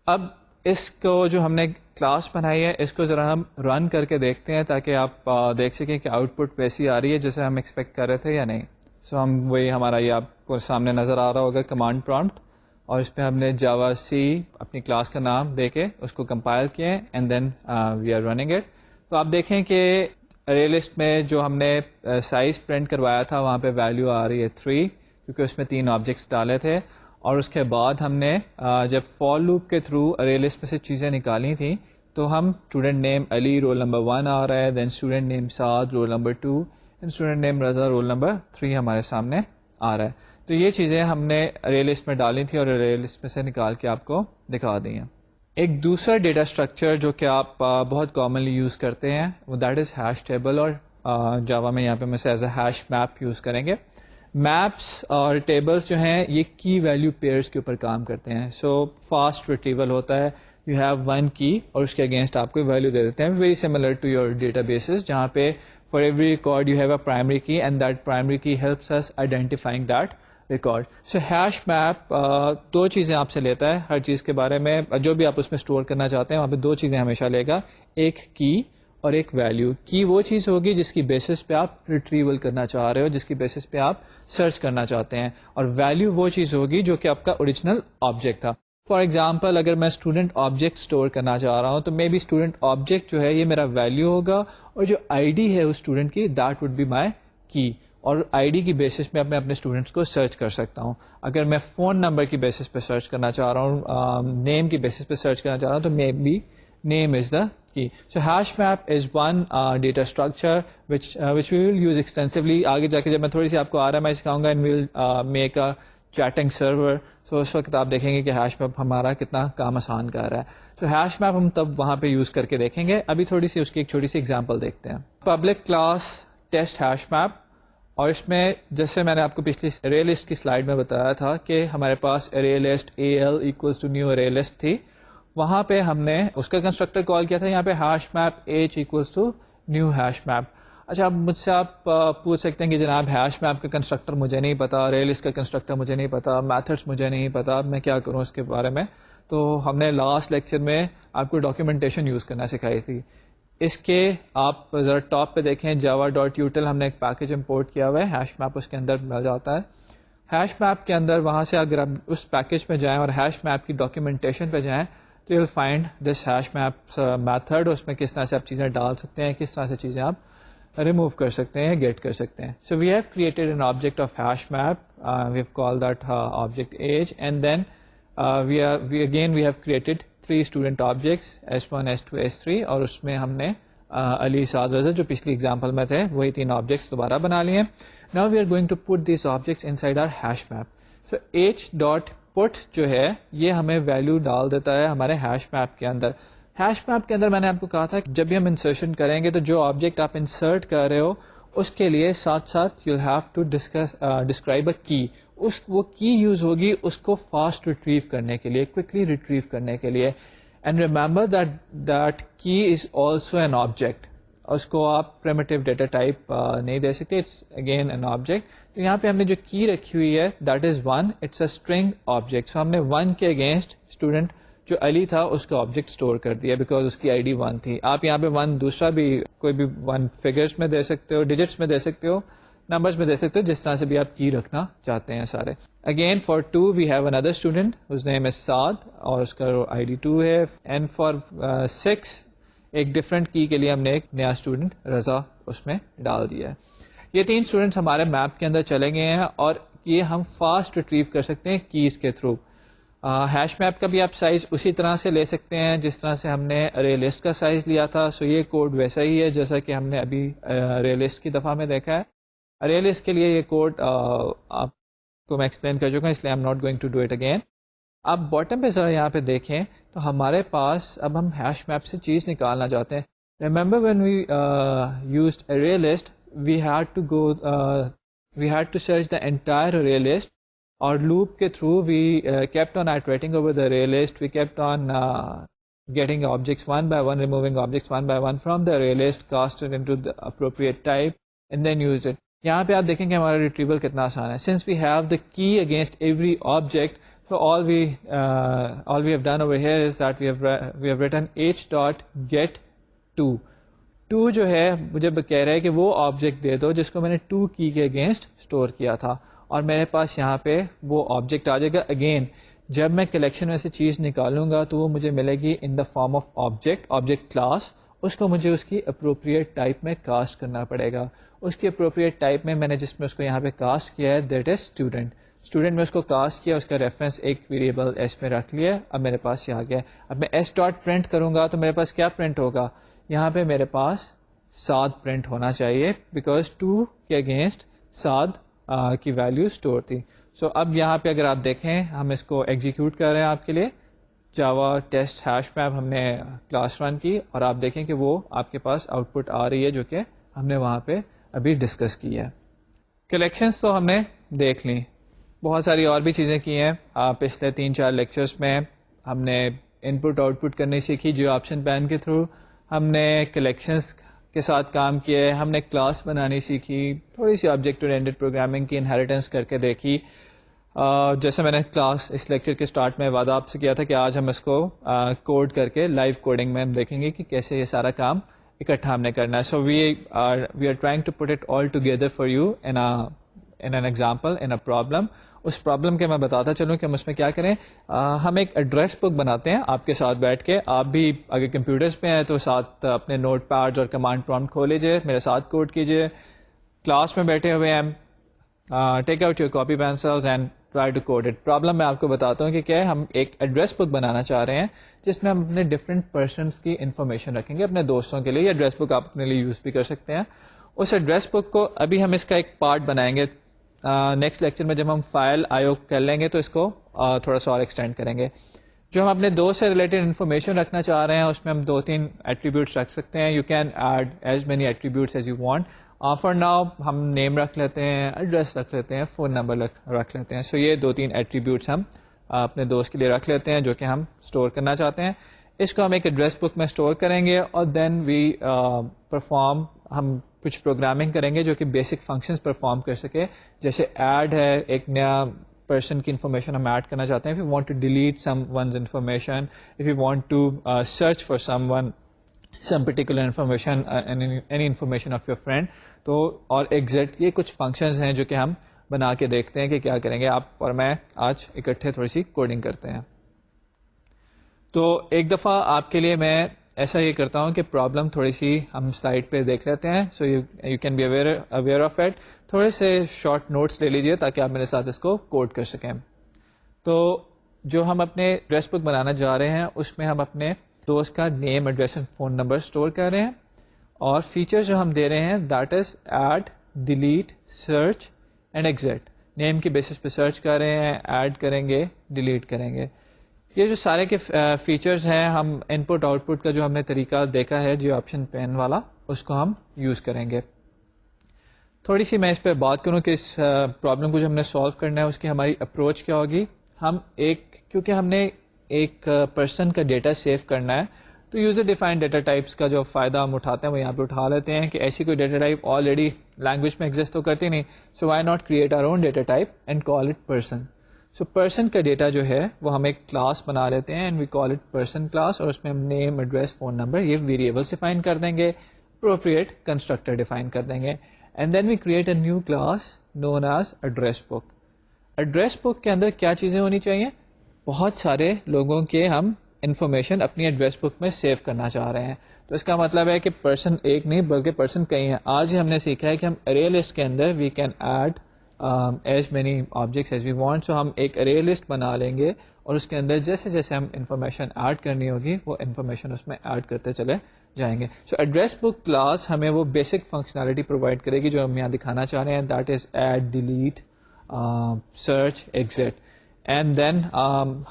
اب اس کو جو ہم نے کلاس بنائی ہے اس کو ذرا ہم رن کر کے دیکھتے ہیں تاکہ آپ دیکھ سکیں کہ آؤٹ پٹ ویسی آ رہی ہے جیسے ہم ایکسپیکٹ کر رہے تھے یا نہیں. سو ہم وہی ہمارا یہ آپ کو سامنے نظر آ رہا ہوگا کمانڈ پرامپٹ, اور اس پہ ہم نے جاوا سی اپنی کلاس کا نام دے کے اس کو کمپائل کیے and then we are running it. تو آپ دیکھیں کہ ارے لسٹ میں جو ہم نے سائز پرنٹ کروایا تھا وہاں پہ ویلیو آ رہی ہے 3 کیونکہ اس میں 3 آبجیکٹس ڈالے تھے. اور اس کے بعد ہم نے جب فار لوپ کے تھرو ارے لسٹ میں سے چیزیں نکالی تھیں تو ہم student name Ali roll number 1 آ رہا ہے, then student name Saad roll number 2, and student name Raza roll number 3 ہمارے سامنے آ رہا ہے. تو یہ چیزیں ہم نے ارے لسٹ میں ڈالی تھی اور ارے لسٹ میں سے نکال کے آپ کو دکھا دی ہیں. ایک دوسرا ڈیٹا اسٹرکچر جو کہ آپ بہت کامنلی یوز کرتے ہیں وہ دیٹ از ہیش ٹیبل, اور جاوا میں یہاں پہ ہم اسے as a hash map use کریں گے. میپس اور ٹیبلس جو ہیں یہ کی ویلیو پیئرس کے اوپر کام کرتے ہیں. سو فاسٹ ریٹریول ہوتا ہے, یو ہیو ون کی اور اس کے اگینسٹ آپ کو ویلیو دے دیتے ہیں, very similar to your data bases جہاں پہ for every record you have a primary key and that primary key helps us identifying that record. So hash map 2 چیزیں آپ سے لیتا ہے ہر چیز کے بارے میں, جو بھی آپ اس میں اسٹور کرنا چاہتے ہیں وہاں پہ 2 چیزیں ہمیشہ لے گا, ایک کی اور ایک ویلیو. کی وہ چیز ہوگی جس کی بیسس پہ آپ ریٹریول کرنا چاہ رہے ہو, جس کی بیسس پہ آپ سرچ کرنا چاہتے ہیں, اور ویلیو وہ چیز ہوگی جو کہ آپ کا اوریجنل آبجیکٹ تھا. فار ایگزامپل اگر میں اسٹوڈنٹ آبجیکٹ اسٹور کرنا چاہ رہا ہوں تو مے بی اسٹوڈنٹ آبجیکٹ جو ہے یہ میرا ویلیو ہوگا, اور جو آئی ڈی ہے اس اسٹوڈنٹ کی دیٹ وڈ بی مائی کی, اور آئی ڈی کی بیسس پہ میں اپنے اسٹوڈنٹس کو سرچ کر سکتا ہوں. اگر میں فون نمبر کی بیسس پہ سرچ کرنا چاہ رہا ہوں, نیم کی بیسس پہ سرچ کرنا چاہ رہا ہوں تو maybe name is the key. So hash map is one data structure which we will use extensively. آگے جا کے جب میں تھوڑی سی آپ کو RMI سکھاؤں God and we will make a chatting server. So اس وقت آپ دیکھیں گے کہ hash map ہمارا کتنا کام آسان کر رہا ہے. So hash map ہم تب وہاں پہ یوز کر کے دیکھیں گے. ابھی تھوڑی سی اس کی ایک چھوٹی سی ایگزامپل دیکھتے ہیں. Public class test hash map, اور اس میں جیسے میں نے آپ کو پچھلی array list کی سلائڈ میں بتایا تھا کہ ہمارے پاس array list AL equals to new array list تھی, وہاں پہ ہم نے اس کا کنسٹرکٹر کال کیا تھا یہاں پہ hash map H equals to new hash map. اچھا اب مجھ سے آپ پوچھ سکتے ہیں کہ جناب ہیش میپ کا کنسٹرکٹر مجھے نہیں پتا, ریلس کا کنسٹرکٹر مجھے نہیں پتا, میتھڈس مجھے نہیں پتا, اب میں کیا کروں اس کے بارے میں. تو ہم نے لاسٹ لیکچر میں آپ کو ڈاکیومنٹیشن یوز کرنا سکھائی تھی. اس کے آپ ذرا ٹاپ پہ دیکھیں java.util ہم نے ایک پیکج امپورٹ کیا ہوا ہے, ہیش میپ اس کے اندر مل جاتا ہے. ہیش میپ کے اندر وہاں سے اگر آپ اس پیکج پہ جائیں اور ہیش میپ کی ڈاکیومنٹیشن پہ جائیں تو you will find this hash map method, اس میں کس طرح سے آپ چیزیں ڈال سکتے ہیں, کس طرح سے چیزیں آپ ریموو کر سکتے ہیں, گیٹ کر سکتے ہیں. So we have created an object of hash map, we have call that object h, and then we have created 3 student objects S1 S2 S3, اور اس میں ہم نے علی سعد رضا جو پچھلی ایگزامپل میں تھے وہی 3 آبجیکٹس دوبارہ بنا لیے. Now we are going to put these objects inside our hash map. So h put جو ہے یہ ہمیں ویلو ڈال دیتا ہے ہمارے ہیش میپ کے اندر. ہیش میپ کے اندر میں نے آپ کو کہا تھا کہ جب بھی ہم انسرشن کریں گے تو جو آبجیکٹ آپ انسرٹ کر رہے ہو اس کے لیے ساتھ ساتھ you have to describe a key. وہ کی یوز ہوگی اس کو فاسٹ ریٹریو کرنے کے لیے, کوئکلی ریٹریو کرنے کے لیے. اینڈ ریمبر دیٹ کی از آلسو این آبجیکٹ, اس کو آپ پریمیٹیو ڈیٹا ٹائپ نہیں دے سکتے, اٹس اگین این آبجیکٹ. تو یہاں پہ ہم نے جو کی رکھی ہوئی ہے that is 1, it's a string object. So ہم نے 1 کے اگینسٹ اسٹوڈنٹ جو علی تھا اس کا آبجیکٹ اسٹور کر دیا بیکاز اس کی آئی ڈی 1 تھی. آپ یہاں پہ 1 دوسرا بھی کوئی بھی 1 فگرس میں دے سکتے ہو, ڈیجٹس میں دے سکتے ہو, نمبرز میں دے سکتے ہو, جس طرح سے بھی آپ کی رکھنا چاہتے ہیں سارے. اگین فار 2 وی ہیو اندر student his name is Saad اور اس کا آئی ڈی 2 ہے. اینڈ فار 6 ایک ڈفرینٹ کی کے لیے ہم نے ایک نیا اسٹوڈنٹ رضا اس میں ڈال دیا ہے. یہ 3 اسٹوڈنٹس ہمارے میپ کے اندر چلے گئے ہیں اور یہ ہم فاسٹ ریٹریو کر سکتے ہیں کیز کے تھرو. ہیش میپ کا بھی آپ سائز اسی طرح سے لے سکتے ہیں جس طرح سے ہم نے ارے لسٹ کا سائز لیا تھا. سو یہ کوڈ ویسا ہی ہے جیسا کہ ہم نے ابھی ارے لسٹ کی دفعہ میں دیکھا ہے. ارے لسٹ کے لیے یہ کوڈ آپ کو میں ایکسپلین کر چکا ہوں, اس لیے I am not going to do it again. آپ باٹم پہ ذرا یہاں پہ دیکھیں تو ہمارے پاس اب ہم ہیش میپ سے چیز نکالنا چاہتے ہیں. Remember when we used array list we had to search the entire array list اور لوپ کے through we kept on iterating over the array list, we kept on getting objects one by one, removing objects one by one from the array list, cast it into the appropriate type and then used it. یہاں پہ آپ دیکھیں کہ ہمارا retrieval کتنا آسان ہے. since we have the key against every object, so all we have done over here is that we have written h dot get to. Two جو ہے مجھے کہہ رہا ہے کہ وہ آبجیکٹ دے دو جس کو میں نے ٹو کی کے اگینسٹ اسٹور کیا تھا, اور میرے پاس یہاں پہ وہ آبجیکٹ آ جائے گا. اگین جب میں کلیکشن میں سے چیز نکالوں گا تو وہ مجھے ملے گی in the form of object class. اس کو مجھے اس کی اپروپریٹ ٹائپ میں کاسٹ کرنا پڑے گا. اس کی اپروپریٹ ٹائپ میں نے جس میں اس کو یہاں پہ کاسٹ کیا ہے دیٹ از اسٹوڈنٹ. اسٹوڈنٹ میں اس کو کاسٹ کیا, اس کا ریفرنس ایک ویریبل ایس میں رکھ لیا. اب میرے پاس یہ آ گیا. اب میں ایس ڈاٹ پرنٹ کروں گا تو میرے پاس کیا پرنٹ ہوگا, یہاں پہ میرے پاس سات پرنٹ ہونا چاہیے بیکاز ٹو کے اگینسٹ سات کی ویلیو اسٹور تھی. سو اب یہاں پہ اگر آپ دیکھیں ہم اس کو ایگزیکیوٹ کر رہے ہیں آپ کے لیے. جاوا ٹیسٹ ہیش میپ ہم نے کلاس رن کی اور آپ دیکھیں کہ وہ آپ کے پاس آؤٹ پٹ آ رہی ہے جو کہ ہم نے وہاں پہ ابھی ڈسکس کی ہے. کلیکشنس تو ہم نے دیکھ لی, بہت ساری اور بھی چیزیں کی ہیں. پچھلے 3-4 لیکچرز میں ہم نے ان پٹ آؤٹ پٹ کرنی سیکھی جیو آپشن پین کے تھرو. ہم نے کلیکشنس کے ساتھ کام کیے, ہم نے کلاس بنانی سیکھی, تھوڑی سی آبجیکٹ اورینٹڈ پروگرامنگ کی انہیریٹنس کر کے دیکھی. جیسے میں نے کلاس اس لیکچر کے سٹارٹ میں وعدہ آپ سے کیا تھا کہ آج ہم اس کو کوڈ کر کے لائیو کوڈنگ میں ہم دیکھیں گے کہ کیسے یہ سارا کام اکٹھا ہم نے کرنا ہے. So we are trying to put it all together for you in an example, in a problem. اس پرابلم کے میں بتاتا چلوں کہ ہم اس میں کیا کریں. ہم ایک ایڈریس بک بناتے ہیں آپ کے ساتھ بیٹھ کے. آپ بھی اگر کمپیوٹرز پہ ہیں تو ساتھ اپنے نوٹ پیڈز اور کمانڈ پرومپٹ کھول لیجیے, میرے ساتھ کوڈ کیجیے. کلاس میں بیٹھے ہوئے ہیں, take out your copy pencils and try to code it. Problem میں آپ کو بتاتا ہوں کہ کیا ہے. ہم ایک ایڈریس بک بنانا چاہ رہے ہیں جس میں ہم اپنے ڈفرینٹ پرسنس کی انفارمیشن رکھیں گے اپنے دوستوں کے لیے. یہ ایڈریس بک آپ اپنے لیے یوز بھی کر سکتے ہیں. اس ایڈریس بک کو ابھی ہم اس کا ایک پارٹ بنائیں گے. نیکسٹ لیکچر میں جب ہم فائل آئیو کر لیں گے تو اس کو تھوڑا سا اور ایکسٹینڈ کریں گے. جو ہم اپنے دوست سے ریلیٹڈ انفارمیشن رکھنا چاہ رہے ہیں اس میں ہم 2-3 ایٹریبیوٹس رکھ سکتے ہیں. You can add as many attributes as you want. For now ہم نیم رکھ لیتے ہیں, ایڈریس رکھ لیتے ہیں, فون نمبر رکھ لیتے ہیں. سو یہ 2-3 ایٹریبیوٹس ہم اپنے دوست کے لیے رکھ لیتے ہیں جو کہ ہم اسٹور کرنا چاہتے ہیں. اس کو ہم ایک ایڈریس بک میں اسٹور کریں گے اور دین وی پرفارم, ہم کچھ پروگرامنگ کریں گے جو کہ بیسک فنکشنز پرفارم کر سکے. جیسے ایڈ ہے, ایک نیا پرسن کی انفارمیشن ہم ایڈ کرنا چاہتے ہیں. If you want to delete someone's information, if you want to search for someone some particular information, any information of your friend, تو اور ایگزیکٹ یہ کچھ فنکشنز ہیں جو کہ ہم بنا کے دیکھتے ہیں کہ کیا کریں گے. آپ اور میں آج اکٹھے تھوڑی سی کوڈنگ کرتے ہیں. تو ایک دفعہ آپ کے لیے میں ایسا یہ کرتا ہوں کہ پرابلم تھوڑی سی ہم سلائڈ پہ دیکھ لیتے ہیں. So you can be aware of it. تھوڑے سے شارٹ نوٹس لے لیجیے تاکہ آپ میرے ساتھ اس کو کوڈ کر سکیں. تو جو ہم اپنے ایڈریس بک بنانا جا رہے ہیں اس میں ہم اپنے دوست کا name, address and phone number store کر رہے ہیں. اور فیچر جو ہم دے رہے ہیں that is add, delete, search and exit. Name کے بیسس پہ سرچ کر رہے ہیں, ایڈ کریں گے, ڈیلیٹ کریں گے. یہ جو سارے کے فیچرز ہیں ہم ان پٹ آؤٹ پٹ کا جو ہم نے طریقہ دیکھا ہے جیو آپشن پین والا, اس کو ہم یوز کریں گے. تھوڑی سی میں اس پہ بات کروں کہ اس پرابلم کو جو ہم نے سالو کرنا ہے اس کی ہماری اپروچ کیا ہوگی. ہم کیونکہ ہم نے ایک پرسن کا ڈیٹا سیو کرنا ہے تو یوزر ڈیفائنڈ ڈیٹا ٹائپس کا جو فائدہ ہم اٹھاتے ہیں وہ یہاں پہ اٹھا لیتے ہیں کہ ایسی کوئی ڈیٹا ٹائپ آلریڈی لینگویج میں ایگزسٹ تو کرتی نہیں. So why not create our own data type and call it person. So person کا ڈیٹا جو ہے وہ ہم ایک کلاس بنا لیتے ہیں and we call it person class, اور اس میں ہم نیم, ایڈریس, فون نمبر یہ ویریبلس ڈیفائن کر دیں گے, اپروپریٹ کنسٹرکٹر ڈیفائن کر دیں گے. And then we create a new class known as address book. Address book کے اندر کیا چیزیں ہونی چاہیے. بہت سارے لوگوں کے ہم انفارمیشن اپنی ایڈریس بک میں سیو کرنا چاہ رہے ہیں. تو اس کا مطلب ہے کہ پرسن ایک نہیں بلکہ پرسن کئی ہیں. آج ہی ہم نے سیکھا ہے کہ ہم ارے لسٹ کے اندر we can add as many objects as we want. So ہم ایک ارے لسٹ بنا لیں گے اور اس کے اندر جیسے جیسے ہم انفارمیشن ایڈ کرنی ہوگی وہ انفارمیشن اس میں ایڈ کرتے چلے جائیں گے. سو ایڈریس بک کلاس ہمیں وہ بیسک فنکشنالٹی پرووائڈ کرے گی جو ہم یہاں دکھانا چاہ رہے ہیں. That is add, delete, search, exit. And then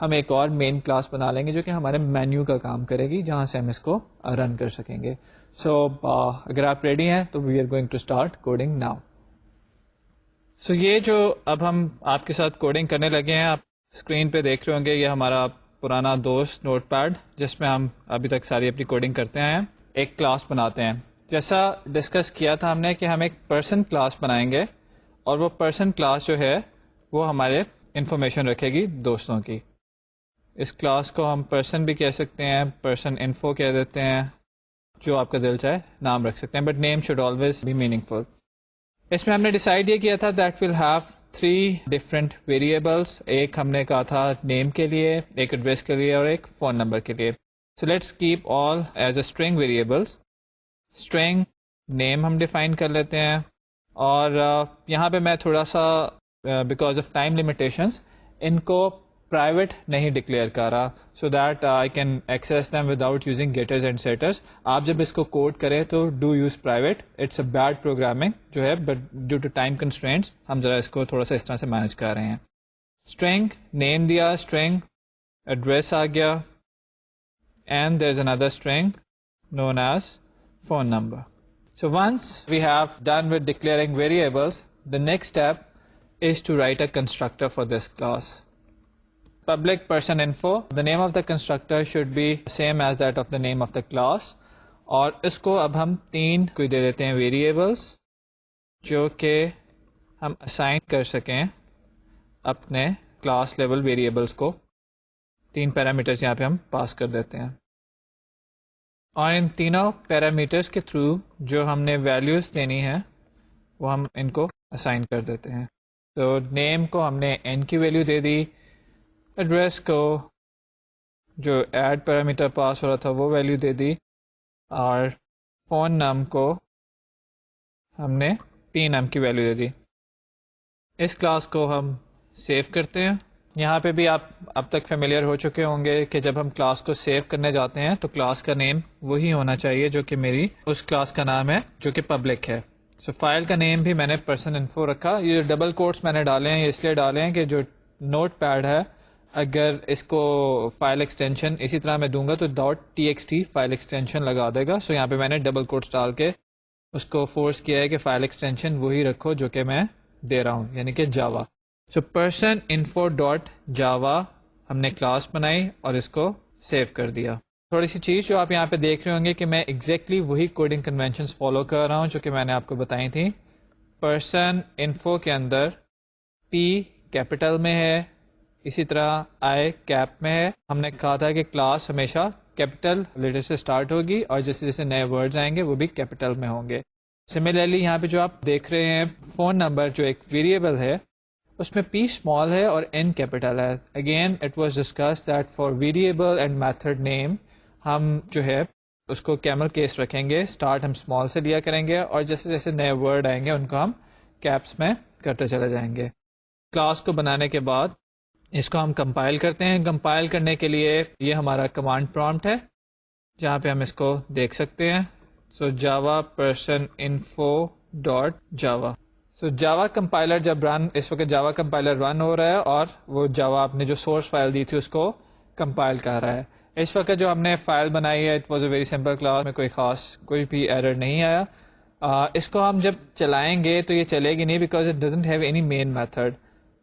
ہم ایک اور مین کلاس بنا لیں گے جو کہ ہمارے مینیو کا کام کرے گی جہاں سے ہم اس کو رن کر سکیں گے. سو اگر آپ ریڈی ہیں تو we are going to start coding now. So یہ جو اب ہم آپ کے ساتھ کوڈنگ کرنے لگے ہیں، آپ اسکرین پہ دیکھ رہے ہوں گے، یہ ہمارا پرانا دوست نوٹ پیڈ جس میں ہم ابھی تک ساری اپنی کوڈنگ کرتے ہیں، ایک کلاس بناتے ہیں. جیسا ڈسکس کیا تھا ہم نے کہ ہم ایک پرسن کلاس بنائیں گے، اور وہ پرسن کلاس جو ہے وہ ہمارے انفارمیشن رکھے گی دوستوں کی. اس کلاس کو ہم پرسن بھی کہہ سکتے ہیں، پرسن انفو کہہ دیتے ہیں، جو آپ کا دل چاہے نام رکھ سکتے ہیں، but name should always be meaningful. اس میں ہم نے ڈیسائیڈ یہ کیا تھا that will have 3 different variables. ایک ہم نے کہا تھا نیم کے لیے، ایک ایڈریس کے لیے، اور ایک فون نمبر کے لیے. So let's keep all as a string variables. String name ہم ڈیفائن کر لیتے ہیں، اور یہاں پہ میں تھوڑا سا بیکاز آف ٹائم لمیٹیشنس ان کو پرائیویٹ نہیں ڈکلیئر کر رہا، so that I can access them without using getters and setters. آپ جب اس کو کوڈ کریں تو do use private. It's a bad programming جو ہے، but due to time constraints ہم ذرا اس کو تھوڑا سا اس طرح سے مینج کر رہے ہیں. اسٹرنگ نیم دیا، اسٹرنگ ایڈریس آ گیا، اینڈ دیر از اندر string known as phone number. So once we have done with declaring variables, the next step is to write a constructor for this class. Public person info, the name of the constructor should be same as that of the name of the class. اور اس کو اب ہم 3 کوئی دے دیتے ہیں variables جو کہ ہم اسائن کر سکیں اپنے کلاس لیول ویریبلس کو. 3 پیرامیٹرز یہاں پہ ہم پاس کر دیتے ہیں، اور ان تینوں پیرامیٹرس کے تھرو جو ہم نے ویلیوز دینی ہے وہ ہم ان کو اسائن کر دیتے ہیں. تو نیم کو ہم نے n کی ویلیو دے دی، ایڈریس کو جو ایڈ پیرامیٹر پاس ہو رہا تھا وہ ویلیو دے دی، اور فون نم کو ہم نے p نم کی ویلیو دے دی. اس کلاس کو ہم سیو کرتے ہیں. یہاں پہ بھی آپ اب تک فیملیئر ہو چکے ہوں گے کہ جب ہم کلاس کو سیو کرنے جاتے ہیں تو کلاس کا نیم وہی ہونا چاہیے جو کہ میری اس کلاس کا نام ہے جو کہ پبلک ہے. سو فائل کا نیم بھی میں نے پرسن انفو رکھا. یہ ڈبل کوٹس میں نے ڈالے ہیں، یہ اس لیے ڈالے ہیں کہ جو نوٹ پیڈ ہے اگر اس کو فائل ایکسٹینشن اسی طرح میں دوں گا تو .txt فائل ایکسٹینشن لگا دے گا. سو یہاں پہ میں نے ڈبل کوٹس ڈال کے اس کو فورس کیا ہے کہ فائل ایکسٹینشن وہی رکھو جو کہ میں دے رہا ہوں، یعنی کہ جاوا. سو پرسن انفو ڈاٹ جاوا ہم نے کلاس بنائی اور اس کو سیو کر دیا. تھوڑی سی چیز جو آپ یہاں پہ دیکھ رہے ہوں گے کہ میں ایگزیکٹلی وہی کوڈنگ کنونشنز فالو کر رہا ہوں جو کہ میں نے آپ کو بتائی تھیں. پرسن انفو کے اندر پی کیپٹل میں ہے، اسی طرح آئی کیپ میں ہے. ہم نے کہا تھا کہ کلاس ہمیشہ کیپٹل لیٹر سے اسٹارٹ ہوگی اور جیسے جیسے نئے ورڈز آئیں گے وہ بھی کیپٹل میں ہوں گے. سملرلی یہاں پہ جو آپ دیکھ رہے ہیں فون نمبر جو ایک ویریبل ہے اس میں پی اسمال ہے اور این کیپٹل ہے. Again it was discuss that for variable and method name ہم جو ہے اس کو کیمل کیس رکھیں گے، اسٹارٹ ہم اسمال سے لیا کریں گے اور جیسے جیسے نئے ورڈ آئیں گے ان کو ہم کیپس میں کرتے چلے جائیں گے. کلاس کو بنانے کے بعد اس کو ہم کمپائل کرتے ہیں. کمپائل کرنے کے لیے یہ ہمارا کمانڈ پرومپٹ ہے جہاں پہ ہم اس کو دیکھ سکتے ہیں. سو جاوا پرسن انفو ڈاٹ جاوا. سو جاوا کمپائلر جب رن، اس وقت جاوا کمپائلر رن ہو رہا ہے اور وہ جاوا آپ نے جو سورس فائل دی تھی اس کو کمپائل کر رہا ہے. اس وقت جو ہم نے فائل بنائی ہے it was a very simple class, میں کوئی بھی ایرر نہیں آیا. اس کو ہم جب چلائیں گے تو یہ چلے گی نہیں because it doesn't have any main method.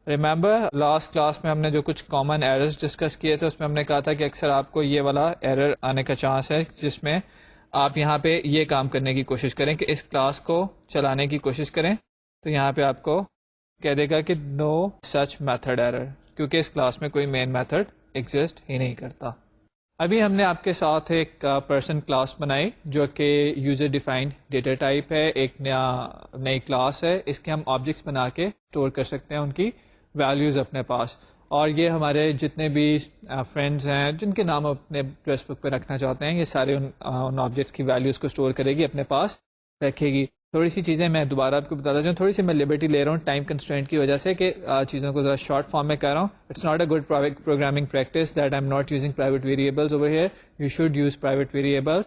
Remember last class میں ہم نے جو کچھ کامن ایررز ڈسکس کیے تھے اس میں ہم نے کہا تھا کہ اکثر آپ کو یہ والا ایرر آنے کا چانس ہے جس میں آپ یہاں پہ یہ کام کرنے کی کوشش کریں کہ اس کلاس کو چلانے کی کوشش کریں تو یہاں پہ آپ کو کہہ دے گا کہ نو سچ میتھڈ ایرر، کیونکہ اس کلاس میں کوئی مین میتھڈ ایگزسٹ ہی نہیں کرتا. ابھی ہم نے آپ کے ساتھ ایک پرسن کلاس بنائی جو کہ یوزر ڈیفائنڈ ڈیٹا ٹائپ ہے، ایک نئی کلاس ہے. اس کے ہم آبجیکٹس بنا کے اسٹور کر سکتے ہیں ان کی ویلیوز اپنے پاس، اور یہ ہمارے جتنے بھی فرینڈز ہیں جن کے نام اپنے ایڈریس بک پہ رکھنا چاہتے ہیں یہ سارے ان آبجیکٹس کی ویلیوز کو اسٹور کرے گی، اپنے پاس رکھے گی. تھوڑی سی چیزیں میں دوبارہ آپ کو بتاتا چاہوں، تھوڑی سی میں لبرٹی لے رہا ہوں ٹائم کنسٹرینٹ کی وجہ سے کہ چیزوں کو ذرا شارٹ فارم میں کر رہا ہوں. It's not a good programming practice that I am not using private variables over here. You should use private variables.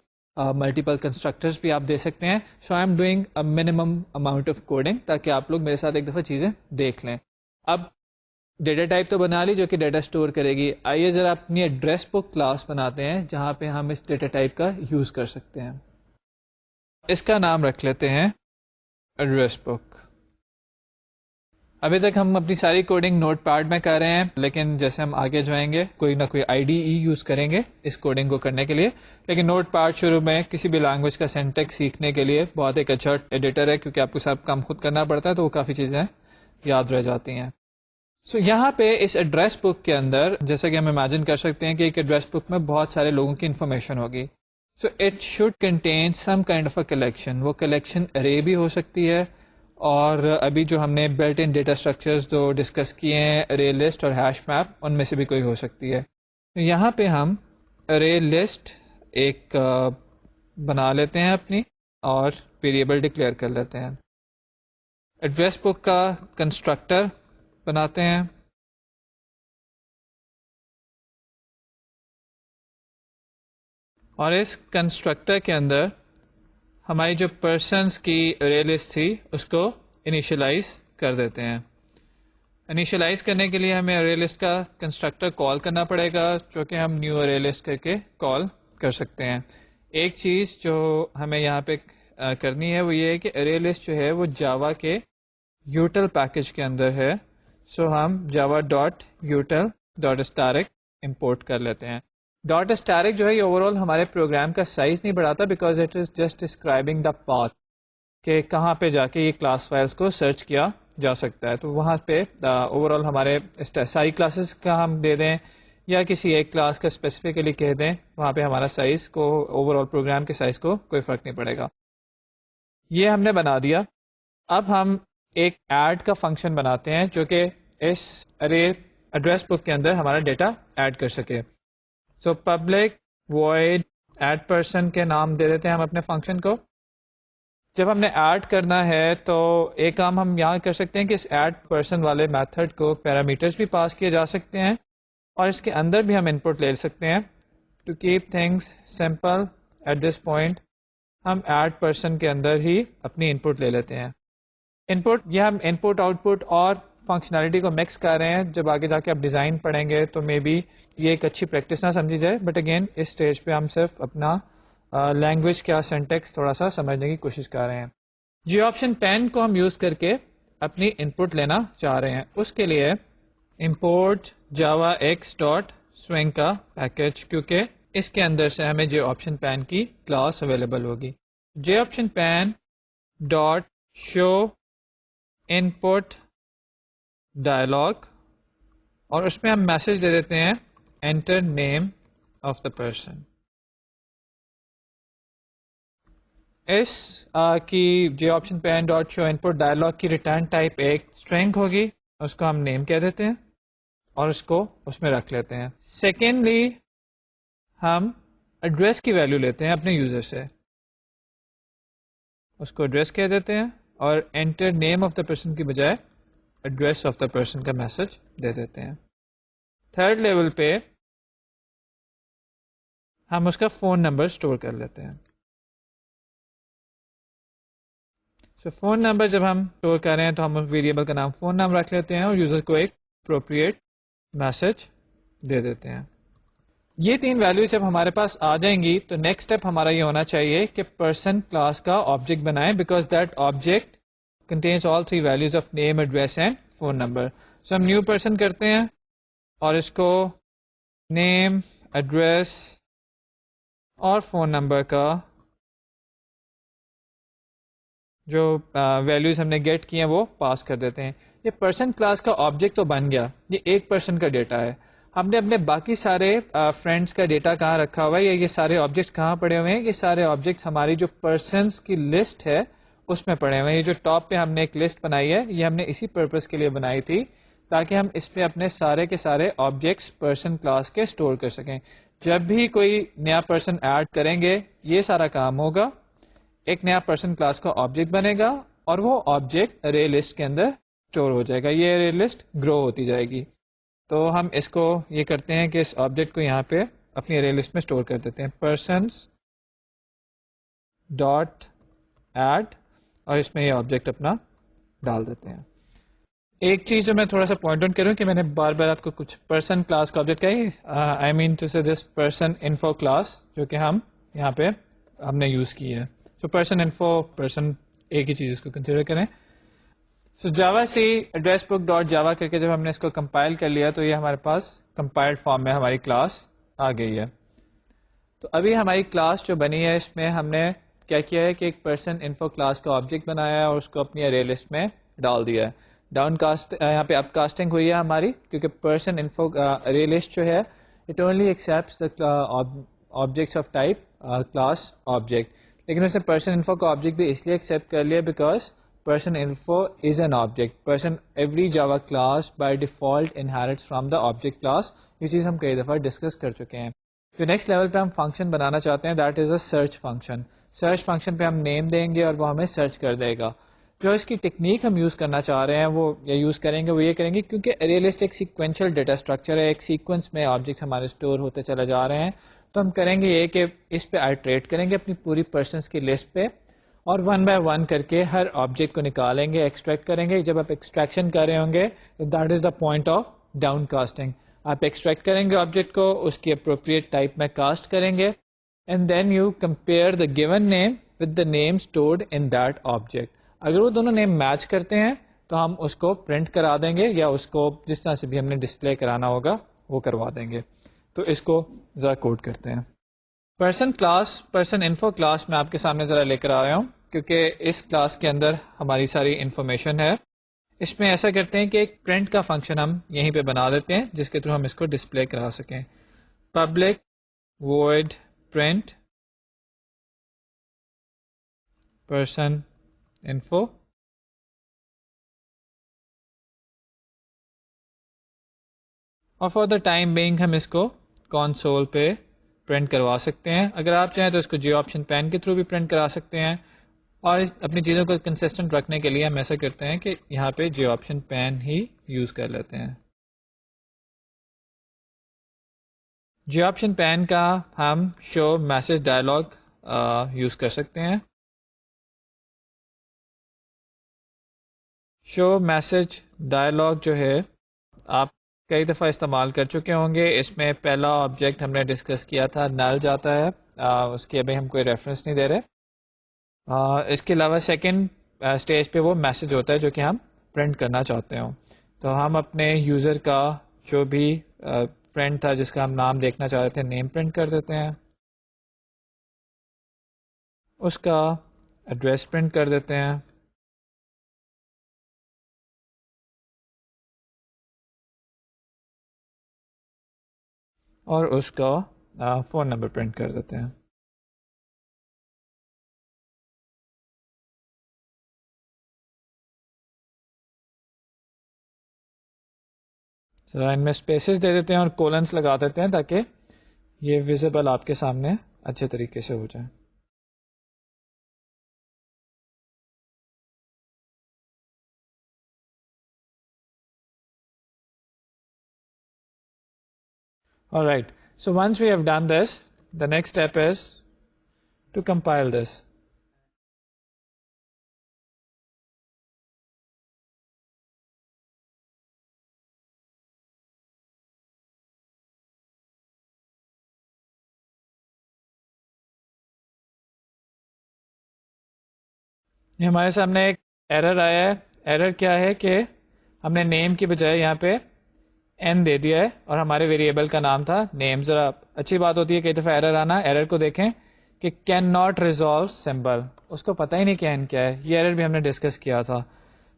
Multiple constructors بھی آپ دے سکتے ہیں. So I am doing a minimum amount of coding تاکہ آپ لوگ میرے ساتھ ایک دفعہ چیزیں دیکھ لیں. اب ڈیٹا ٹائپ تو بنا لی جو کہ ڈیٹا اسٹور کرے گی. آئیے ذرا اپنی ایڈریس بک کلاس بناتے ہیں جہاں پہ ہم اس ڈیٹا ٹائپ کا یوز کر سکتے ہیں. اس کا نام رکھ لیتے ہیں ایڈریس بک. ابھی تک ہم اپنی ساری کوڈنگ نوٹ پیڈ میں کر رہے ہیں، لیکن جیسے ہم آگے جائیں گے کوئی نہ کوئی آئی ڈی ای یوز کریں گے اس کوڈنگ کو کرنے کے لیے. لیکن نوٹ پیڈ شروع میں کسی بھی لینگویج کا سینٹیکس سیکھنے کے لیے بہت ایک اچھا ایڈیٹر ہے، کیونکہ آپ کو سب کام خود کرنا پڑتا ہے تو وہ کافی چیزیں یاد رہ جاتی ہیں. یہاں پہ اس ایڈریس بک کے اندر جیسا کہ ہم امیجن کر سکتے ہیں کہ ایک ایڈریس بک میں بہت سارے لوگوں کی انفارمیشن ہوگی. It should contain some kind of a collection. وہ کلیکشن ارے بھی ہو سکتی ہے، اور ابھی جو ہم نے بلٹ ان ڈیٹا اسٹرکچرز جو ڈسکس کیے ہیں ارے لسٹ اور ہیش میپ، ان میں سے بھی کوئی ہو سکتی ہے. یہاں پہ ہم ارے لسٹ ایک بنا لیتے ہیں اپنی، اور ویریبل ڈکلیئر کر لیتے ہیں. ایڈریس بک کا کنسٹرکٹر بناتے ہیں، اور اس کنسٹرکٹر کے اندر ہماری جو پرسنس کی ارے لسٹ تھی اس کو انیشلائز کر دیتے ہیں. انیشلائز کرنے کے لیے ہمیں ارے لسٹ کا کنسٹرکٹر کال کرنا پڑے گا، جو کہ ہم نیو ارے لسٹ کر کے کال کر سکتے ہیں. ایک چیز جو ہمیں یہاں پہ کرنی ہے وہ یہ ہے کہ ارے لسٹ جو ہے وہ جاوا کے یوٹل پیکج کے اندر ہے. ہم Java dot util dot asterisk import کر لیتے ہیں. ڈاٹ اسٹیرک جو ہے یہ اوور آل ہمارے پروگرام کا سائز نہیں بڑھاتا، because it is just describing the path کہ کہاں پہ جا کے یہ کلاس فائلس کو سرچ کیا جا سکتا ہے. تو وہاں پہ اوور آل ہمارے ساری کلاسز کا ہم دے دیں یا کسی ایک کلاس کا اسپیسیفکلی کہہ دیں، وہاں پہ ہمارا سائز کو اوور آل پروگرام کے سائز کو کوئی فرق نہیں پڑے گا. یہ ہم نے بنا دیا. اب ہم ایک ایڈ کا فنکشن بناتے ہیں جو کہ اس ارے ایڈریس بک کے اندر ہمارا ڈیٹا ایڈ کر سکے. پبلک وائڈ ایڈ پرسن کے نام دے دیتے ہیں ہم اپنے فنکشن کو. جب ہم نے ایڈ کرنا ہے تو ایک کام ہم یہاں کر سکتے ہیں کہ اس ایڈ پرسن والے میتھڈ کو پیرامیٹرز بھی پاس کیے جا سکتے ہیں، اور اس کے اندر بھی ہم ان پٹ لے سکتے ہیں. To keep things simple at this point ہم ایڈ پرسن کے اندر ہی اپنی ان پٹ لے لیتے ہیں. ان پٹ یہ ہم ان پٹ آؤٹ پٹ اور فنکشنالٹی کو مکس کر رہے ہیں. جب آگے جا کے آپ ڈیزائن پڑھیں گے تو مے بی یہ ایک اچھی پریکٹس نہ سمجھی جائے، بٹ اگین اس اسٹیج پہ ہم صرف اپنا لینگویج کا سینٹیکس تھوڑا سا سمجھنے کی کوشش کر رہے ہیں. جی آپشن 10 کو ہم یوز کر کے اپنی ان پٹ لینا چاہ رہے ہیں. اس کے لیے import javax dot swing کا پیکج، کیونکہ اس کے اندر سے ہمیں جے آپشن پین کی کلاس اویلیبل ہوگی. J option pane dot show input dialog, اور اس میں ہم میسج دے دیتے ہیں enter name of the person. اس کی J option pane dot show input dialog کی ریٹرن ٹائپ ایک اسٹرنگ ہوگی، اس کو ہم نیم کہہ دیتے ہیں اور اس کو اس میں رکھ لیتے ہیں. سیکنڈلی ہم ایڈریس کی ویلیو لیتے ہیں اپنے یوزر سے، اس کو ایڈریس کہہ دیتے ہیں، اور enter name of the person کی بجائے ایڈریس آف دا پرسن کا میسج دے دیتے ہیں. تھرڈ لیول پہ ہم اس کا فون نمبر اسٹور کر لیتے ہیں. فون نمبر جب ہم اسٹور کر رہے ہیں تو ہم ویریبل کا نام فون نمبر رکھ لیتے ہیں اور یوزر کو ایک اپروپریٹ میسج دے دیتے ہیں. یہ تین ویلیوز جب ہمارے پاس آ جائیں گی تو نیکسٹ اسٹیپ ہمارا یہ ہونا چاہیے کہ پرسن کلاس کا آبجیکٹ بنائیں، because that object contains all three values of name address and phone number. ہم نیو پرسن کرتے ہیں اور اس کو نیم ایڈریس اور فون نمبر کا جو ویلیوز ہم نے گیٹ کی ہیں وہ پاس کر دیتے ہیں. یہ پرسن کلاس کا آبجیکٹ تو بن گیا، یہ ایک پرسن کا ڈیٹا ہے. ہم نے اپنے باقی سارے فرینڈس کا ڈیٹا کہاں رکھا ہوا ہے، یا یہ سارے آبجیکٹس کہاں پڑے ہوئے ہیں؟ یہ سارے آبجیکٹس ہماری جو پرسنس کی لسٹ ہے اس میں پڑے ہوئے ہیں. یہ جو ٹاپ پہ ہم نے ایک لسٹ بنائی ہے یہ ہم نے اسی پرپز کے لیے بنائی تھی تاکہ ہم اس پہ اپنے سارے کے سارے آبجیکٹس پرسن کلاس کے اسٹور کر سکیں. جب بھی کوئی نیا پرسن ایڈ کریں گے یہ سارا کام ہوگا، ایک نیا پرسن کلاس کا آبجیکٹ بنے گا اور وہ آبجیکٹ ارے لسٹ کے اندر اسٹور ہو جائے گا. یہ ارے لسٹ گرو ہوتی جائے گی. تو ہم اس کو یہ کرتے ہیں کہ اس آبجیکٹ کو یہاں پہ اپنی ارے لسٹ میں اسٹور کر دیتے ہیں پرسنس ڈاٹ ایڈ، اور اس میں یہ آبجیکٹ اپنا ڈال دیتے ہیں. ایک چیز جو میں تھوڑا سا پوائنٹ آؤٹ کروں کہ میں نے بار بار آپ کو کچھ پرسن کلاس کا آبجیکٹ کہی، آئی مین ٹو سے دس پرسن انفو کلاس جو کہ ہم یہاں پہ ہم نے یوز کی ہے. پرسن انفو پرسن ایک ہی چیز اس کو کنسیڈر کریں. سو جاوا سی ایڈریس بک ڈاٹ جاوا کر کے جب ہم نے اس کو کمپائل کر لیا تو یہ ہمارے پاس کمپائلڈ فارم میں ہماری کلاس آ گئی ہے. تو ابھی ہماری کلاس جو بنی ہے اس میں ہم نے کیا کیا ہے کہ ایک پرسن انفو کلاس کا آبجیکٹ بنایا ہے اور اس کو اپنی ارے لسٹ میں ڈال دیا ہے. ڈاؤن کاسٹ یہاں پہ اپ کاسٹنگ ہوئی ہے ہماری کیونکہ پرسن انفو ارے لسٹ جو ہے it only accepts the objects of type class object, لیکن اس نے پرسن انفو کا آبجیکٹ بھی اس لیے ایکسیپٹ کر لیا because person info is an object. Person every Java class by default inherits from the object class. یہ چیز ہم کئی دفعہ ڈسکس کر چکے ہیں. جو نیکسٹ لیول پہ ہم فنکشن بنانا چاہتے ہیں that is a search function. Search function پہ ہم نیم دیں گے اور وہ ہمیں سرچ کر دے گا. جو اس کی ٹیکنیک ہم یوز کرنا چاہ رہے ہیں وہ یا یوز کریں گے وہ یہ کریں گے کیونکہ ارے لسٹ ایک سیکوینشل ڈیٹا اسٹرکچر ہے, ایک سیکوینس میں آبجیکٹس ہمارے اسٹور ہوتے چلے جا رہے ہیں. تو ہم کریں گے یہ کہ اس پہ آئٹریٹ کریں گے اپنی پوری پرسنس کی لسٹ پہ اور ون بائی ون کر کے ہر آبجیکٹ کو نکالیں گے, ایکسٹریکٹ کریں گے. جب آپ ایکسٹریکشن کر رہے ہوں گے that is the point of down casting. آپ ایکسٹریکٹ کریں گے آبجیکٹ کو, اس کی اپروپریٹ ٹائپ میں کاسٹ کریں گے and then you compare the given name with the name stored in that object. اگر وہ دونوں نیم میچ کرتے ہیں تو ہم اس کو پرنٹ کرا دیں گے یا اس کو جس طرح سے بھی ہم نے ڈسپلے کرانا ہوگا وہ کروا دیں گے. تو اس کو ذرا کوڈ کرتے ہیں. پرسن انفو کلاس میں آپ کے سامنے ذرا لے کر آ رہا ہوں کیونکہ اس کلاس کے اندر ہماری ساری انفارمیشن ہے. اس میں ایسا کرتے ہیں کہ ایک پرنٹ کا فنکشن ہم یہیں پہ بنا دیتے ہیں جس کے تھرو ہم اس کو ڈسپلے کرا سکیں. Public void print person info اور فار دا ٹائم بینگ ہم اس کو کانسول پہ پرنٹ کروا سکتے ہیں. اگر آپ چاہیں تو اس کو جیو آپشن پین کے تھرو بھی پرنٹ کرا سکتے ہیں اور اپنی چیزوں کو کنسسٹنٹ رکھنے کے لیے ہم ایسا کرتے ہیں کہ یہاں پہ جیو آپشن پین ہی یوز کر لیتے ہیں. جیو آپشن پین کا ہم شو میسج ڈائلاگ یوز کر سکتے ہیں. شو میسج ڈائلاگ جو ہے آپ کئی دفعہ استعمال کر چکے ہوں گے. اس میں پہلا آبجیکٹ ہم نے ڈسکس کیا تھا نل جاتا ہے, اس کی ابھی ہم کوئی ریفرنس نہیں دے رہے. اس کے علاوہ سیکنڈ اسٹیج پہ وہ میسج ہوتا ہے جو کہ ہم پرنٹ کرنا چاہتے ہوں. تو ہم اپنے یوزر کا جو بھی فرینڈ تھا جس کا ہم نام دیکھنا چاہ رہے تھے نیم پرنٹ کر دیتے ہیں, اس کا ایڈریس پرنٹ کر دیتے ہیں اور اس کا فون نمبر پرنٹ کر دیتے ہیں. ان میں اسپیسز دے دیتے ہیں اور کولنس لگا دیتے ہیں تاکہ یہ ویزیبل آپ کے سامنے اچھے طریقے سے ہو جائے. Alright, so once we have done this, the next step is to compile this. یہ ہمارے سامنے ایک ایرر آیا ہے. ایرر کیا ہے کہ ہم نے نیم کی بجائے یہاں پہ n دے دیا ہے اور ہمارے ویریبل کا نام تھا نیم. ذرا اچھی بات ہوتی ہے کئی دفعہ ایرر آنا. ایرر کو دیکھیں کہ کین ناٹ ریزالو سمبل, اس کو پتہ ہی نہیں کہ n کیا ہے. یہ ایرر بھی ہم نے ڈسکس کیا تھا.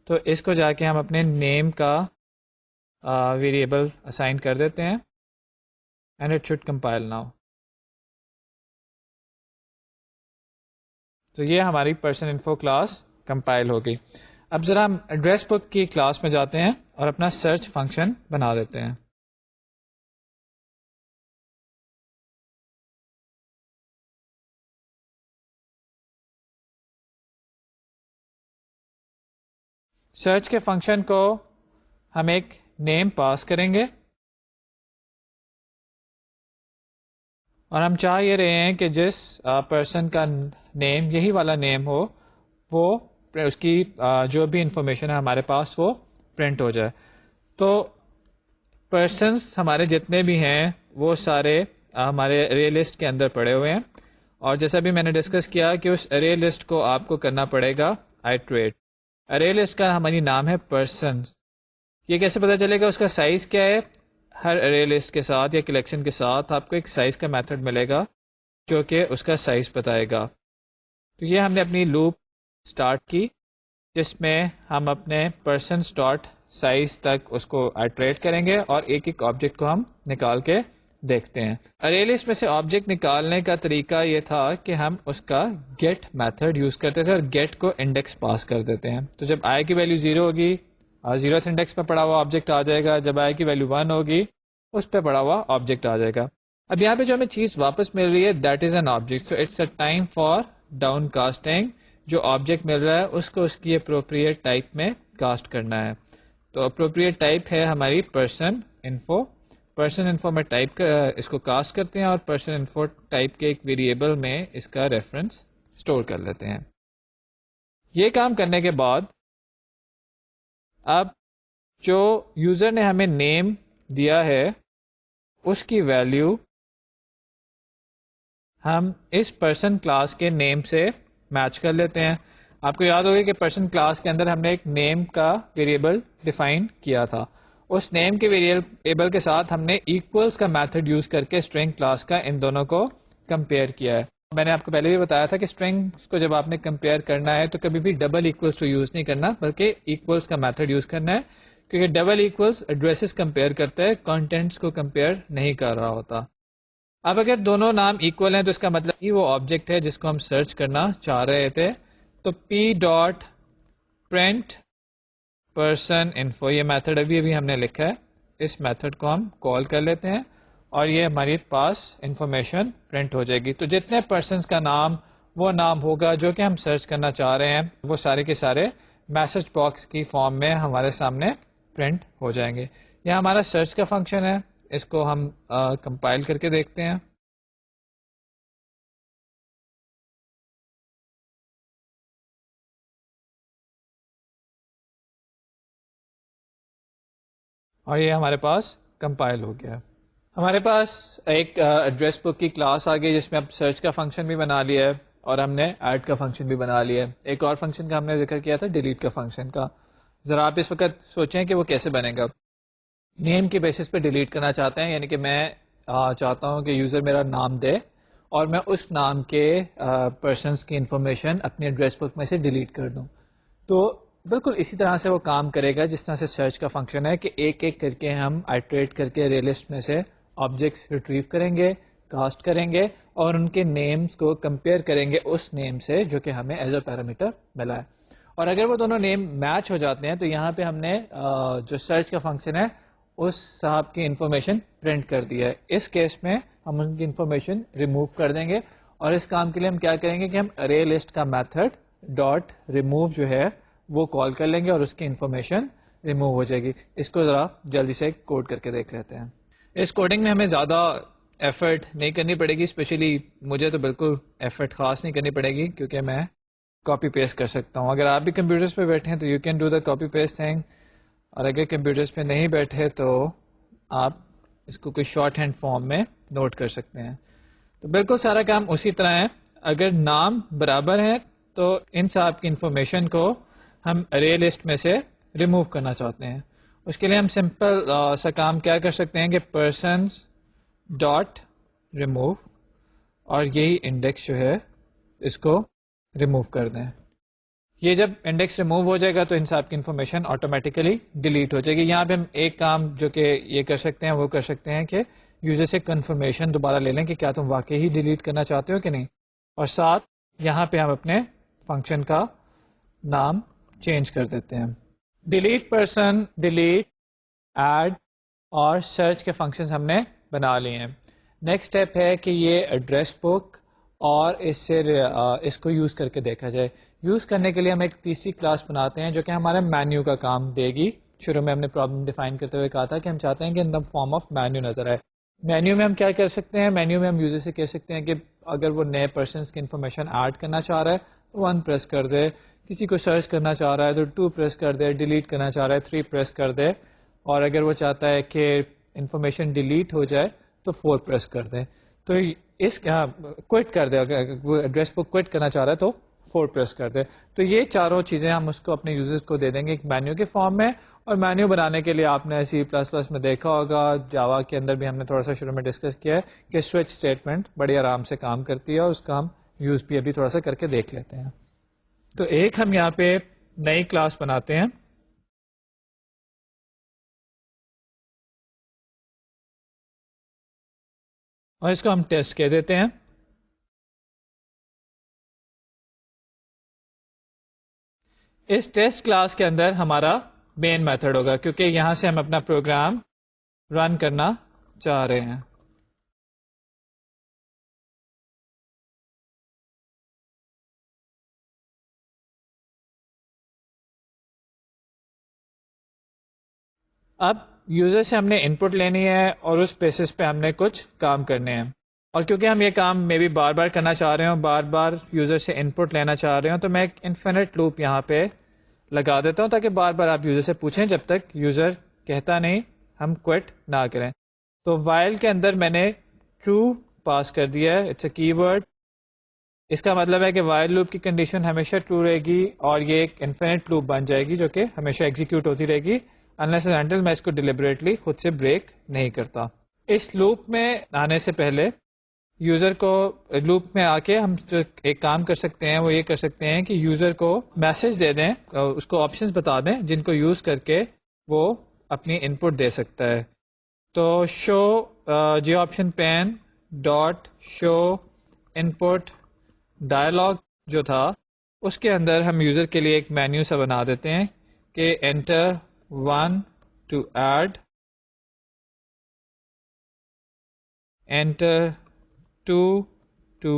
تو اس کو جا کے ہم اپنے نیم کا ویریبل اسائن کر دیتے ہیں and it should compile now. تو یہ ہماری پرسن انفو کلاس کمپائل ہو گئی. اب ذرا ہم ایڈریس بک کی کلاس میں جاتے ہیں اور اپنا سرچ فنکشن بنا دیتے ہیں. سرچ کے فنکشن کو ہم ایک نیم پاس کریں گے اور ہم چاہ یہ رہے ہیں کہ جس پرسن کا نیم یہی والا نیم ہو وہ اس کی جو بھی انفارمیشن ہے ہمارے پاس وہ پرنٹ ہو جائے. تو پرسنس ہمارے جتنے بھی ہیں وہ سارے ہمارے ارے لسٹ کے اندر پڑے ہوئے ہیں اور جیسا بھی میں نے ڈسکس کیا کہ اس ارے لسٹ کو آپ کو کرنا پڑے گا آئٹریٹ. ارے لسٹ کا ہماری نام ہے پرسنز. یہ کیسے پتا چلے گا؟ اس کا سائز کیا ہے؟ ہر ارے لسٹ کے ساتھ یا کلیکشن کے ساتھ آپ کو ایک سائز کا میتھڈ ملے گا جو کہ اس کا سائز بتائے گا. تو یہ ہم نے اپنی لوپ اسٹارٹ کی جس میں ہم اپنے پرسنس ڈاٹ سائز تک اس کو آئٹریٹ کریں گے اور ایک ایک آبجیکٹ کو ہم نکال کے دیکھتے ہیں. ارے لسٹ میں سے آبجیکٹ نکالنے کا طریقہ یہ تھا کہ ہم اس کا گیٹ میتھڈ یوز کرتے تھے اور گیٹ کو انڈیکس پاس کر دیتے ہیں. تو جب آئی کی ویلیو 0 ہوگی 0th انڈیکس پہ پڑا ہوا آبجیکٹ آ جائے گا. جب آئی کی ویلیو 1 ہوگی اس پہ پڑا ہوا آبجیکٹ آ جائے گا. اب یہاں پہ جو ہمیں چیز واپس مل رہی ہے that is an object. So it's a time for down casting. جو آبجیکٹ مل رہا ہے اس کو اس کی اپروپریٹ ٹائپ میں کاسٹ کرنا ہے. تو اپروپریٹ ٹائپ ہے ہماری پرسن انفو. پرسن انفو میں ٹائپ اس کو کاسٹ کرتے ہیں اور پرسن انفو ٹائپ کے ایک ویریبل میں اس کا ریفرنس اسٹور کر لیتے ہیں. یہ کام کرنے کے بعد اب جو یوزر نے ہمیں نیم دیا ہے اس کی ویلیو ہم اس پرسن کلاس کے نیم سے میچ کر لیتے ہیں. آپ کو یاد ہوگی کہ پرسن کلاس کے اندر ہم نے ایک نیم کا ویریبل ڈیفائن کیا تھا. اس نیم کے ویریبل کے ساتھ ہم نے ایکولس کا میتھڈ یوز کر کے اسٹرنگ کلاس کا ان دونوں کو کمپیئر کیا ہے. میں نے آپ کو پہلے بھی بتایا تھا کہ اسٹرنگ کو جب آپ نے کمپیئر کرنا ہے تو کبھی بھی ڈبل ایکولس کو یوز نہیں کرنا بلکہ ایکولس کا میتھڈ یوز کرنا ہے, کیونکہ ڈبل ایکولس ایڈریسز کمپیئر کرتا ہے, کانٹینٹس کو کمپیئر نہیں کر رہا ہوتا. اب اگر دونوں نام ایکول ہیں تو اس کا مطلب یہ وہ آبجیکٹ ہے جس کو ہم سرچ کرنا چاہ رہے تھے. تو پی ڈاٹ پرنٹ پرسن انفو یہ میتھڈ ابھی ہم نے لکھا ہے. اس میتھڈ کو ہم کال کر لیتے ہیں اور یہ ہمارے پاس انفارمیشن پرنٹ ہو جائے گی. تو جتنے پرسنس کا نام وہ نام ہوگا جو کہ ہم سرچ کرنا چاہ رہے ہیں وہ سارے کے سارے میسج باکس کی فارم میں ہمارے سامنے پرنٹ ہو جائیں گے. یہ ہمارا سرچ کا فنکشن ہے. اس کو ہم کمپائل کر کے دیکھتے ہیں. اور یہ ہمارے پاس کمپائل ہو گیا. ہمارے پاس ایک ایڈریس بک کی کلاس آ گئی جس میں اب سرچ کا فنکشن بھی بنا لیا ہے اور ہم نے ایڈ کا فنکشن بھی بنا لیا ہے. ایک اور فنکشن کا ہم نے ذکر کیا تھا ڈیلیٹ کا فنکشن کا. ذرا آپ اس وقت سوچیں کہ وہ کیسے بنے گا. نیم کے بیسس پہ ڈیلیٹ کرنا چاہتے ہیں, یعنی کہ میں چاہتا ہوں کہ یوزر میرا نام دے اور میں اس نام کے پرسنس کی انفارمیشن اپنی ایڈریس بک میں سے ڈیلیٹ کر دوں. تو بالکل اسی طرح سے وہ کام کرے گا جس طرح سے سرچ کا فنکشن ہے کہ ایک ایک کر کے ہم آئٹریٹ کر کے ریلسٹ میں سے آبجیکٹس ریٹریو کریں گے, کاسٹ کریں گے اور ان کے نیمز کو کمپیئر کریں گے اس نیم سے جو کہ ہمیں ایز اے پیرامیٹر ملا ہے. اور اگر وہ دونوں نیم میچ ہو جاتے ہیں تو یہاں پہ ہم نے جو سرچ کا فنکشن ہے اس صاحب کی انفارمیشن پرنٹ کر دی ہے. اس کیس میں ہم ان کی انفارمیشن ریموو کر دیں گے اور اس کام کے لیے ہم کیا کریں گے کہ ہم ارے لسٹ کا میتھڈ ڈاٹ ریموو جو ہے وہ کال کر لیں گے اور اس کی انفارمیشن ریموو ہو جائے گی. اس کو ذرا جلدی سے کوڈ کر کے دیکھ لیتے ہیں. اس کوڈنگ میں ہمیں زیادہ ایفرٹ نہیں کرنی پڑے گی, اسپیشلی مجھے تو بالکل ایفرٹ خاص نہیں کرنی پڑے گی کیونکہ میں کاپی پیسٹ کر سکتا ہوں. اگر آپ بھی کمپیوٹرز پہ بیٹھے ہیں تو you can do the copy paste thing, اور اگر کمپیوٹرز پہ نہیں بیٹھے تو آپ اس کو کوئی شارٹ ہینڈ فارم میں نوٹ کر سکتے ہیں. تو بالکل سارا کام اسی طرح ہے. اگر نام برابر ہے تو ان صاحب کی انفارمیشن کو ہم ارے لسٹ میں سے ریموو کرنا چاہتے ہیں. اس کے لیے ہم سمپل سا کام کیا کر سکتے ہیں کہ پرسنس ڈاٹ ریموو اور یہی انڈیکس جو ہے اس کو ریموو کر دیں. یہ جب انڈیکس ریموو ہو جائے گا تو ان صاحب کی انفارمیشن آٹومیٹیکلی ڈیلیٹ ہو جائے گی. یہاں پہ ہم ایک کام جو کہ یہ کر سکتے ہیں وہ کر سکتے ہیں کہ یوزر سے کنفرمیشن دوبارہ لے لیں کہ کیا تم واقعی ہی ڈیلیٹ کرنا چاہتے ہو کہ نہیں, اور ساتھ یہاں پہ ہم اپنے فنکشن کا نام چینج کر دیتے ہیں. ڈیلیٹ پرسن, ڈیلیٹ, ایڈ اور سرچ کے فنکشنز ہم نے بنا لیے ہیں. نیکسٹ اسٹیپ ہے کہ یہ ایڈریس بک اور اس کو یوز کر کے دیکھا جائے. یوز کرنے کے لیے ہم ایک تیسری کلاس بناتے ہیں جو کہ ہمارے مینیو کا کام دے گی. شروع میں ہم نے پرابلم ڈیفائن کرتے ہوئے کہا تھا کہ ہم چاہتے ہیں کہ ان دا فارم آف مینیو نظر آئے. مینیو میں ہم کیا کر سکتے ہیں, مینیو میں ہم یوزر سے کہہ سکتے ہیں کہ اگر وہ نئے پرسنس کی انفارمیشن ایڈ کرنا چاہ رہا ہے تو 1 پریس کر دے, کسی کو سرچ کرنا چاہ رہا ہے تو 2 پریس کر دے, ڈیلیٹ کرنا چاہ رہا ہے 3 پریس کر دے, اور اگر وہ چاہتا ہے کہ انفارمیشن ڈیلیٹ ہو جائے تو 4 پریس کر دیں. تو اس کوئٹ کر دے, اگر وہ ایڈریس بک کوئٹ کرنا چاہ رہا ہے تو 4 پریس کر دیں. تو یہ چاروں چیزیں ہم اس کو اپنے یوزرز کو دے دیں گے ایک مینیو کے فارم میں. اور مینیو بنانے کے لیے آپ نے C++ میں دیکھا ہوگا, جاوا کے اندر بھی ہم نے تھوڑا سا شروع میں ڈسکس کیا ہے کہ سوئچ اسٹیٹمنٹ بڑی آرام سے کام کرتی ہے, اور اس کا ہم یوز بھی ابھی تھوڑا سا کر کے دیکھ لیتے ہیں. تو ایک ہم یہاں پہ نئی کلاس بناتے ہیں, اور اس کو ہم ٹیسٹ کہہ دیتے ہیں. اس ٹیسٹ کلاس کے اندر ہمارا مین میتھڈ ہوگا, کیونکہ یہاں سے ہم اپنا پروگرام رن کرنا چاہ رہے ہیں. اب یوزر سے ہم نے ان پٹ لینی ہے, اور اس بیسس پہ ہم نے کچھ کام کرنے ہیں. اور کیونکہ ہم یہ کام میں بھی بار بار کرنا چاہ رہے ہوں, بار بار یوزر سے ان پٹ لینا چاہ رہے ہوں, تو میں ایک انفینٹ لوپ یہاں پہ لگا دیتا ہوں, تاکہ بار بار آپ یوزر سے پوچھیں جب تک یوزر کہتا نہیں ہم کوئٹ نہ کریں. تو وائل کے اندر میں نے ٹرو پاس کر دیا ہے, اٹس اے کی ورڈ. اس کا مطلب ہے کہ وائل لوپ کی کنڈیشن ہمیشہ ٹرو رہے گی, اور یہ ایک انفینٹ لوپ بن جائے گی جو کہ ہمیشہ ایگزیکیوٹ ہوتی رہے گی, unless and until میں اس کو ڈیلیبریٹلی خود سے بریک نہیں کرتا. اس لوپ میں آنے سے پہلے یوزر کو لوپ میں آ کے ہم جو ایک کام کر سکتے ہیں وہ یہ کر سکتے ہیں کہ یوزر کو میسج دے دیں, اس کو آپشنز بتا دیں جن کو یوز کر کے وہ اپنی ان پٹ دے سکتا ہے. تو شو جی option pane dot show input dialogue جو تھا, اس کے اندر ہم یوزر کے لیے ایک مینیو سا بنا دیتے ہیں کہ inter 1 to add, enter 2 to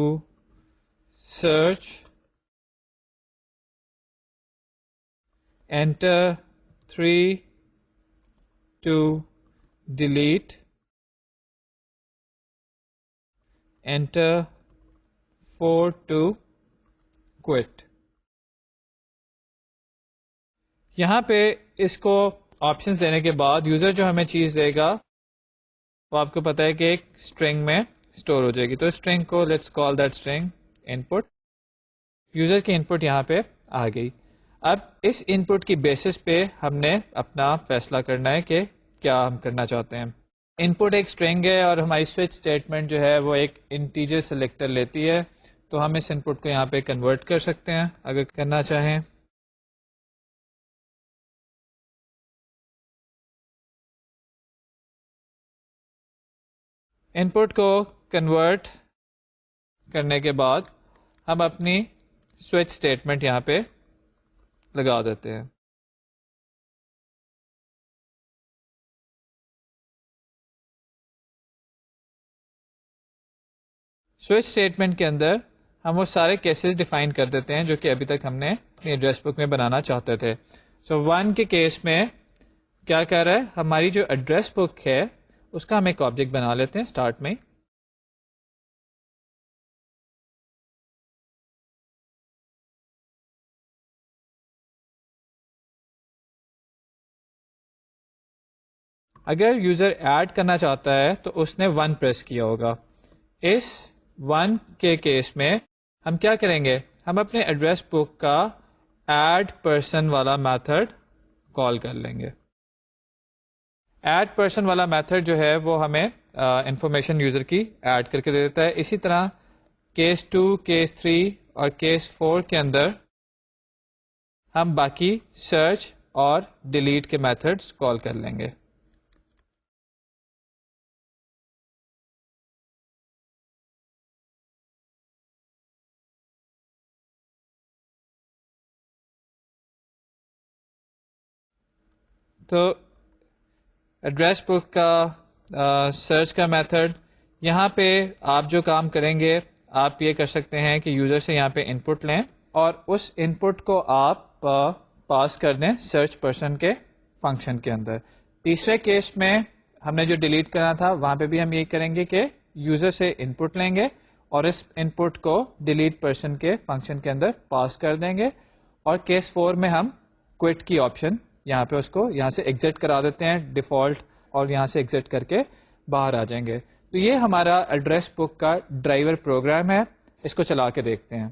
search, enter 3 to delete, enter 4 to quit. یہاں پہ اس کو آپشنز دینے کے بعد یوزر جو ہمیں چیز دے گا وہ آپ کو پتا ہے کہ ایک اسٹرنگ میں اسٹور ہو جائے گی. تو اسٹرنگ کو let's call that string in put. User کی ان پٹ یہاں پہ آ گئی. اب اس ان پٹ کی بیسس پہ ہم نے اپنا فیصلہ کرنا ہے کہ کیا ہم کرنا چاہتے ہیں. ان پٹ ایک اسٹرنگ ہے, اور ہماری سوئچ اسٹیٹمنٹ جو ہے وہ ایک انٹیجر سلیکٹر لیتی ہے, تو ہم اس ان پٹ کو یہاں پہ کنورٹ کر سکتے ہیں اگر کرنا چاہیں. ان پٹ کو کنورٹ کرنے کے بعد ہم اپنی سوئچ اسٹیٹمنٹ یہاں پہ لگا دیتے ہیں. سوئچ اسٹیٹمنٹ کے اندر ہم وہ سارے کیسز ڈیفائن کر دیتے ہیں جو کہ ابھی تک ہم نے اپنی ایڈریس بک میں بنانا چاہتے تھے. سو 1 کے کیس میں کیا کر رہا ہے, ہماری جو ایڈریس بک ہے اس کا ہم ایک آبجیکٹ بنا لیتے ہیں اسٹارٹ میں. اگر یوزر ایڈ کرنا چاہتا ہے تو اس نے 1 پریس کیا ہوگا. اس 1 کے کیس میں ہم کیا کریں گے, ہم اپنے ایڈریس بک کا ایڈ پرسن والا میتھڈ کال کر لیں گے. ایڈ پرسن والا میتھڈ جو ہے وہ ہمیں انفارمیشن یوزر کی ایڈ کر کے دے دیتا ہے. اسی طرح کیس 2, کیس 3 اور کیس 4 کے اندر ہم باقی سرچ اور ڈیلیٹ کے میتھڈز کال کر لیں گے. تو ایڈریس بک کا سرچ کا میتھڈ, یہاں پہ آپ جو کام کریں گے آپ یہ کر سکتے ہیں کہ یوزر سے یہاں پہ ان پٹ لیں اور اس ان پٹ کو آپ پاس کر دیں سرچ پرسن کے فنکشن کے اندر. تیسرے کیس میں ہم نے جو ڈیلیٹ کرنا تھا وہاں پہ بھی ہم یہ کریں گے کہ یوزر سے ان پٹ لیں گے اور اس ان پٹ کو ڈیلیٹ پرسن کے فنکشن کے اندر پاس کر دیں گے. اور کیس 4 میں ہم کوئٹ کی آپشن یہاں پہ اس کو یہاں سے ایگزٹ کرا دیتے ہیں ڈیفالٹ, اور یہاں سے ایگزٹ کر کے باہر آ جائیں گے. تو یہ ہمارا ایڈریس بک کا ڈرائیور پروگرام ہے, اس کو چلا کے دیکھتے ہیں.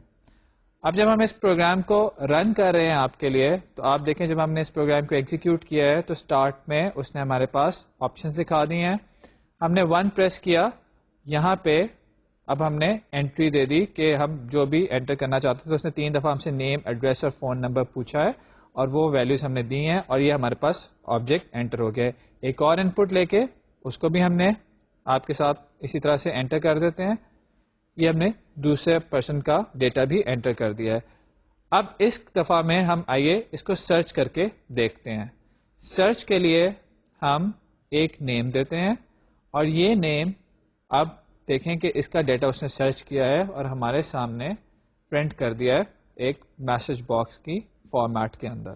اب جب ہم اس پروگرام کو رن کر رہے ہیں آپ کے لیے تو آپ دیکھیں جب ہم نے اس پروگرام کو ایگزیکیوٹ کیا ہے تو اسٹارٹ میں اس نے ہمارے پاس آپشنس دکھا دی ہیں. ہم نے 1 پریس کیا, یہاں پہ اب ہم نے انٹری دے دی کہ ہم جو بھی انٹر کرنا چاہتے تھے اس نے 3 دفعہ ہم سے نیم, ایڈریس اور فون نمبر پوچھا ہے اور وہ ویلیوز ہم نے دی ہیں اور یہ ہمارے پاس آبجیکٹ انٹر ہو گیا. ایک اور ان پٹ لے کے اس کو بھی ہم نے آپ کے ساتھ اسی طرح سے انٹر کر دیتے ہیں. یہ ہم نے دوسرے پرسن کا ڈیٹا بھی انٹر کر دیا ہے. اب اس دفعہ میں ہم آئیے اس کو سرچ کر کے دیکھتے ہیں. سرچ کے لیے ہم ایک نیم دیتے ہیں اور یہ نیم اب دیکھیں کہ اس کا ڈیٹا اس نے سرچ کیا ہے اور ہمارے سامنے پرنٹ کر دیا ہے ایک میسج باکس کی فارمیٹ کے اندر.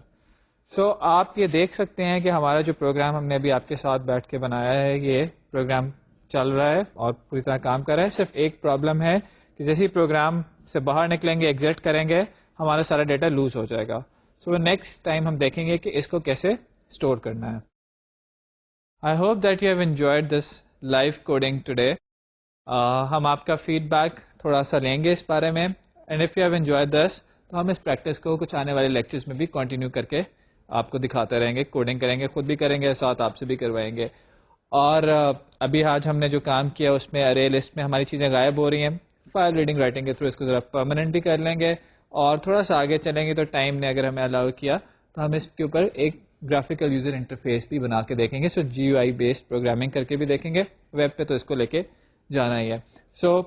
سو آپ یہ دیکھ سکتے ہیں کہ ہمارا جو پروگرام ہم نے ابھی آپ کے ساتھ بیٹھ کے بنایا ہے یہ پروگرام چل رہا ہے اور پوری طرح کام کر رہا ہے. صرف ایک پرابلم ہے کہ جیسے ہی پروگرام سے باہر نکلیں گے, ایگزٹ کریں گے, ہمارا سارا ڈیٹا لوز ہو جائے گا. سو نیکسٹ ٹائم ہم دیکھیں گے کہ اس کو کیسے اسٹور کرنا ہے. آئی hope that you have enjoyed this live coding today. ہم آپ کا فیڈ بیک تھوڑا سا لیں گے اس بارے میں, and if you have enjoyed this تو ہم اس پریکٹس کو کچھ آنے والے لیکچرز میں بھی کنٹینیو کر کے آپ کو دکھاتے رہیں گے. کوڈنگ کریں گے, خود بھی کریں گے, ساتھ آپ سے بھی کروائیں گے. اور ابھی آج ہم نے جو کام کیا اس میں ارے لسٹ میں ہماری چیزیں غائب ہو رہی ہیں. فائل ریڈنگ رائٹنگ کے تھرو اس کو ذرا پرماننٹ بھی کر لیں گے اور تھوڑا سا آگے چلیں گے تو ٹائم نے اگر ہمیں الاؤ کیا تو ہم اس کے اوپر ایک گرافیکل یوزر انٹرفیس بھی بنا کے دیکھیں گے. سو GUI بیسڈ پروگرامنگ کر کے بھی دیکھیں گے. ویب پہ تو اس کو لے کے جانا ہی ہے. سو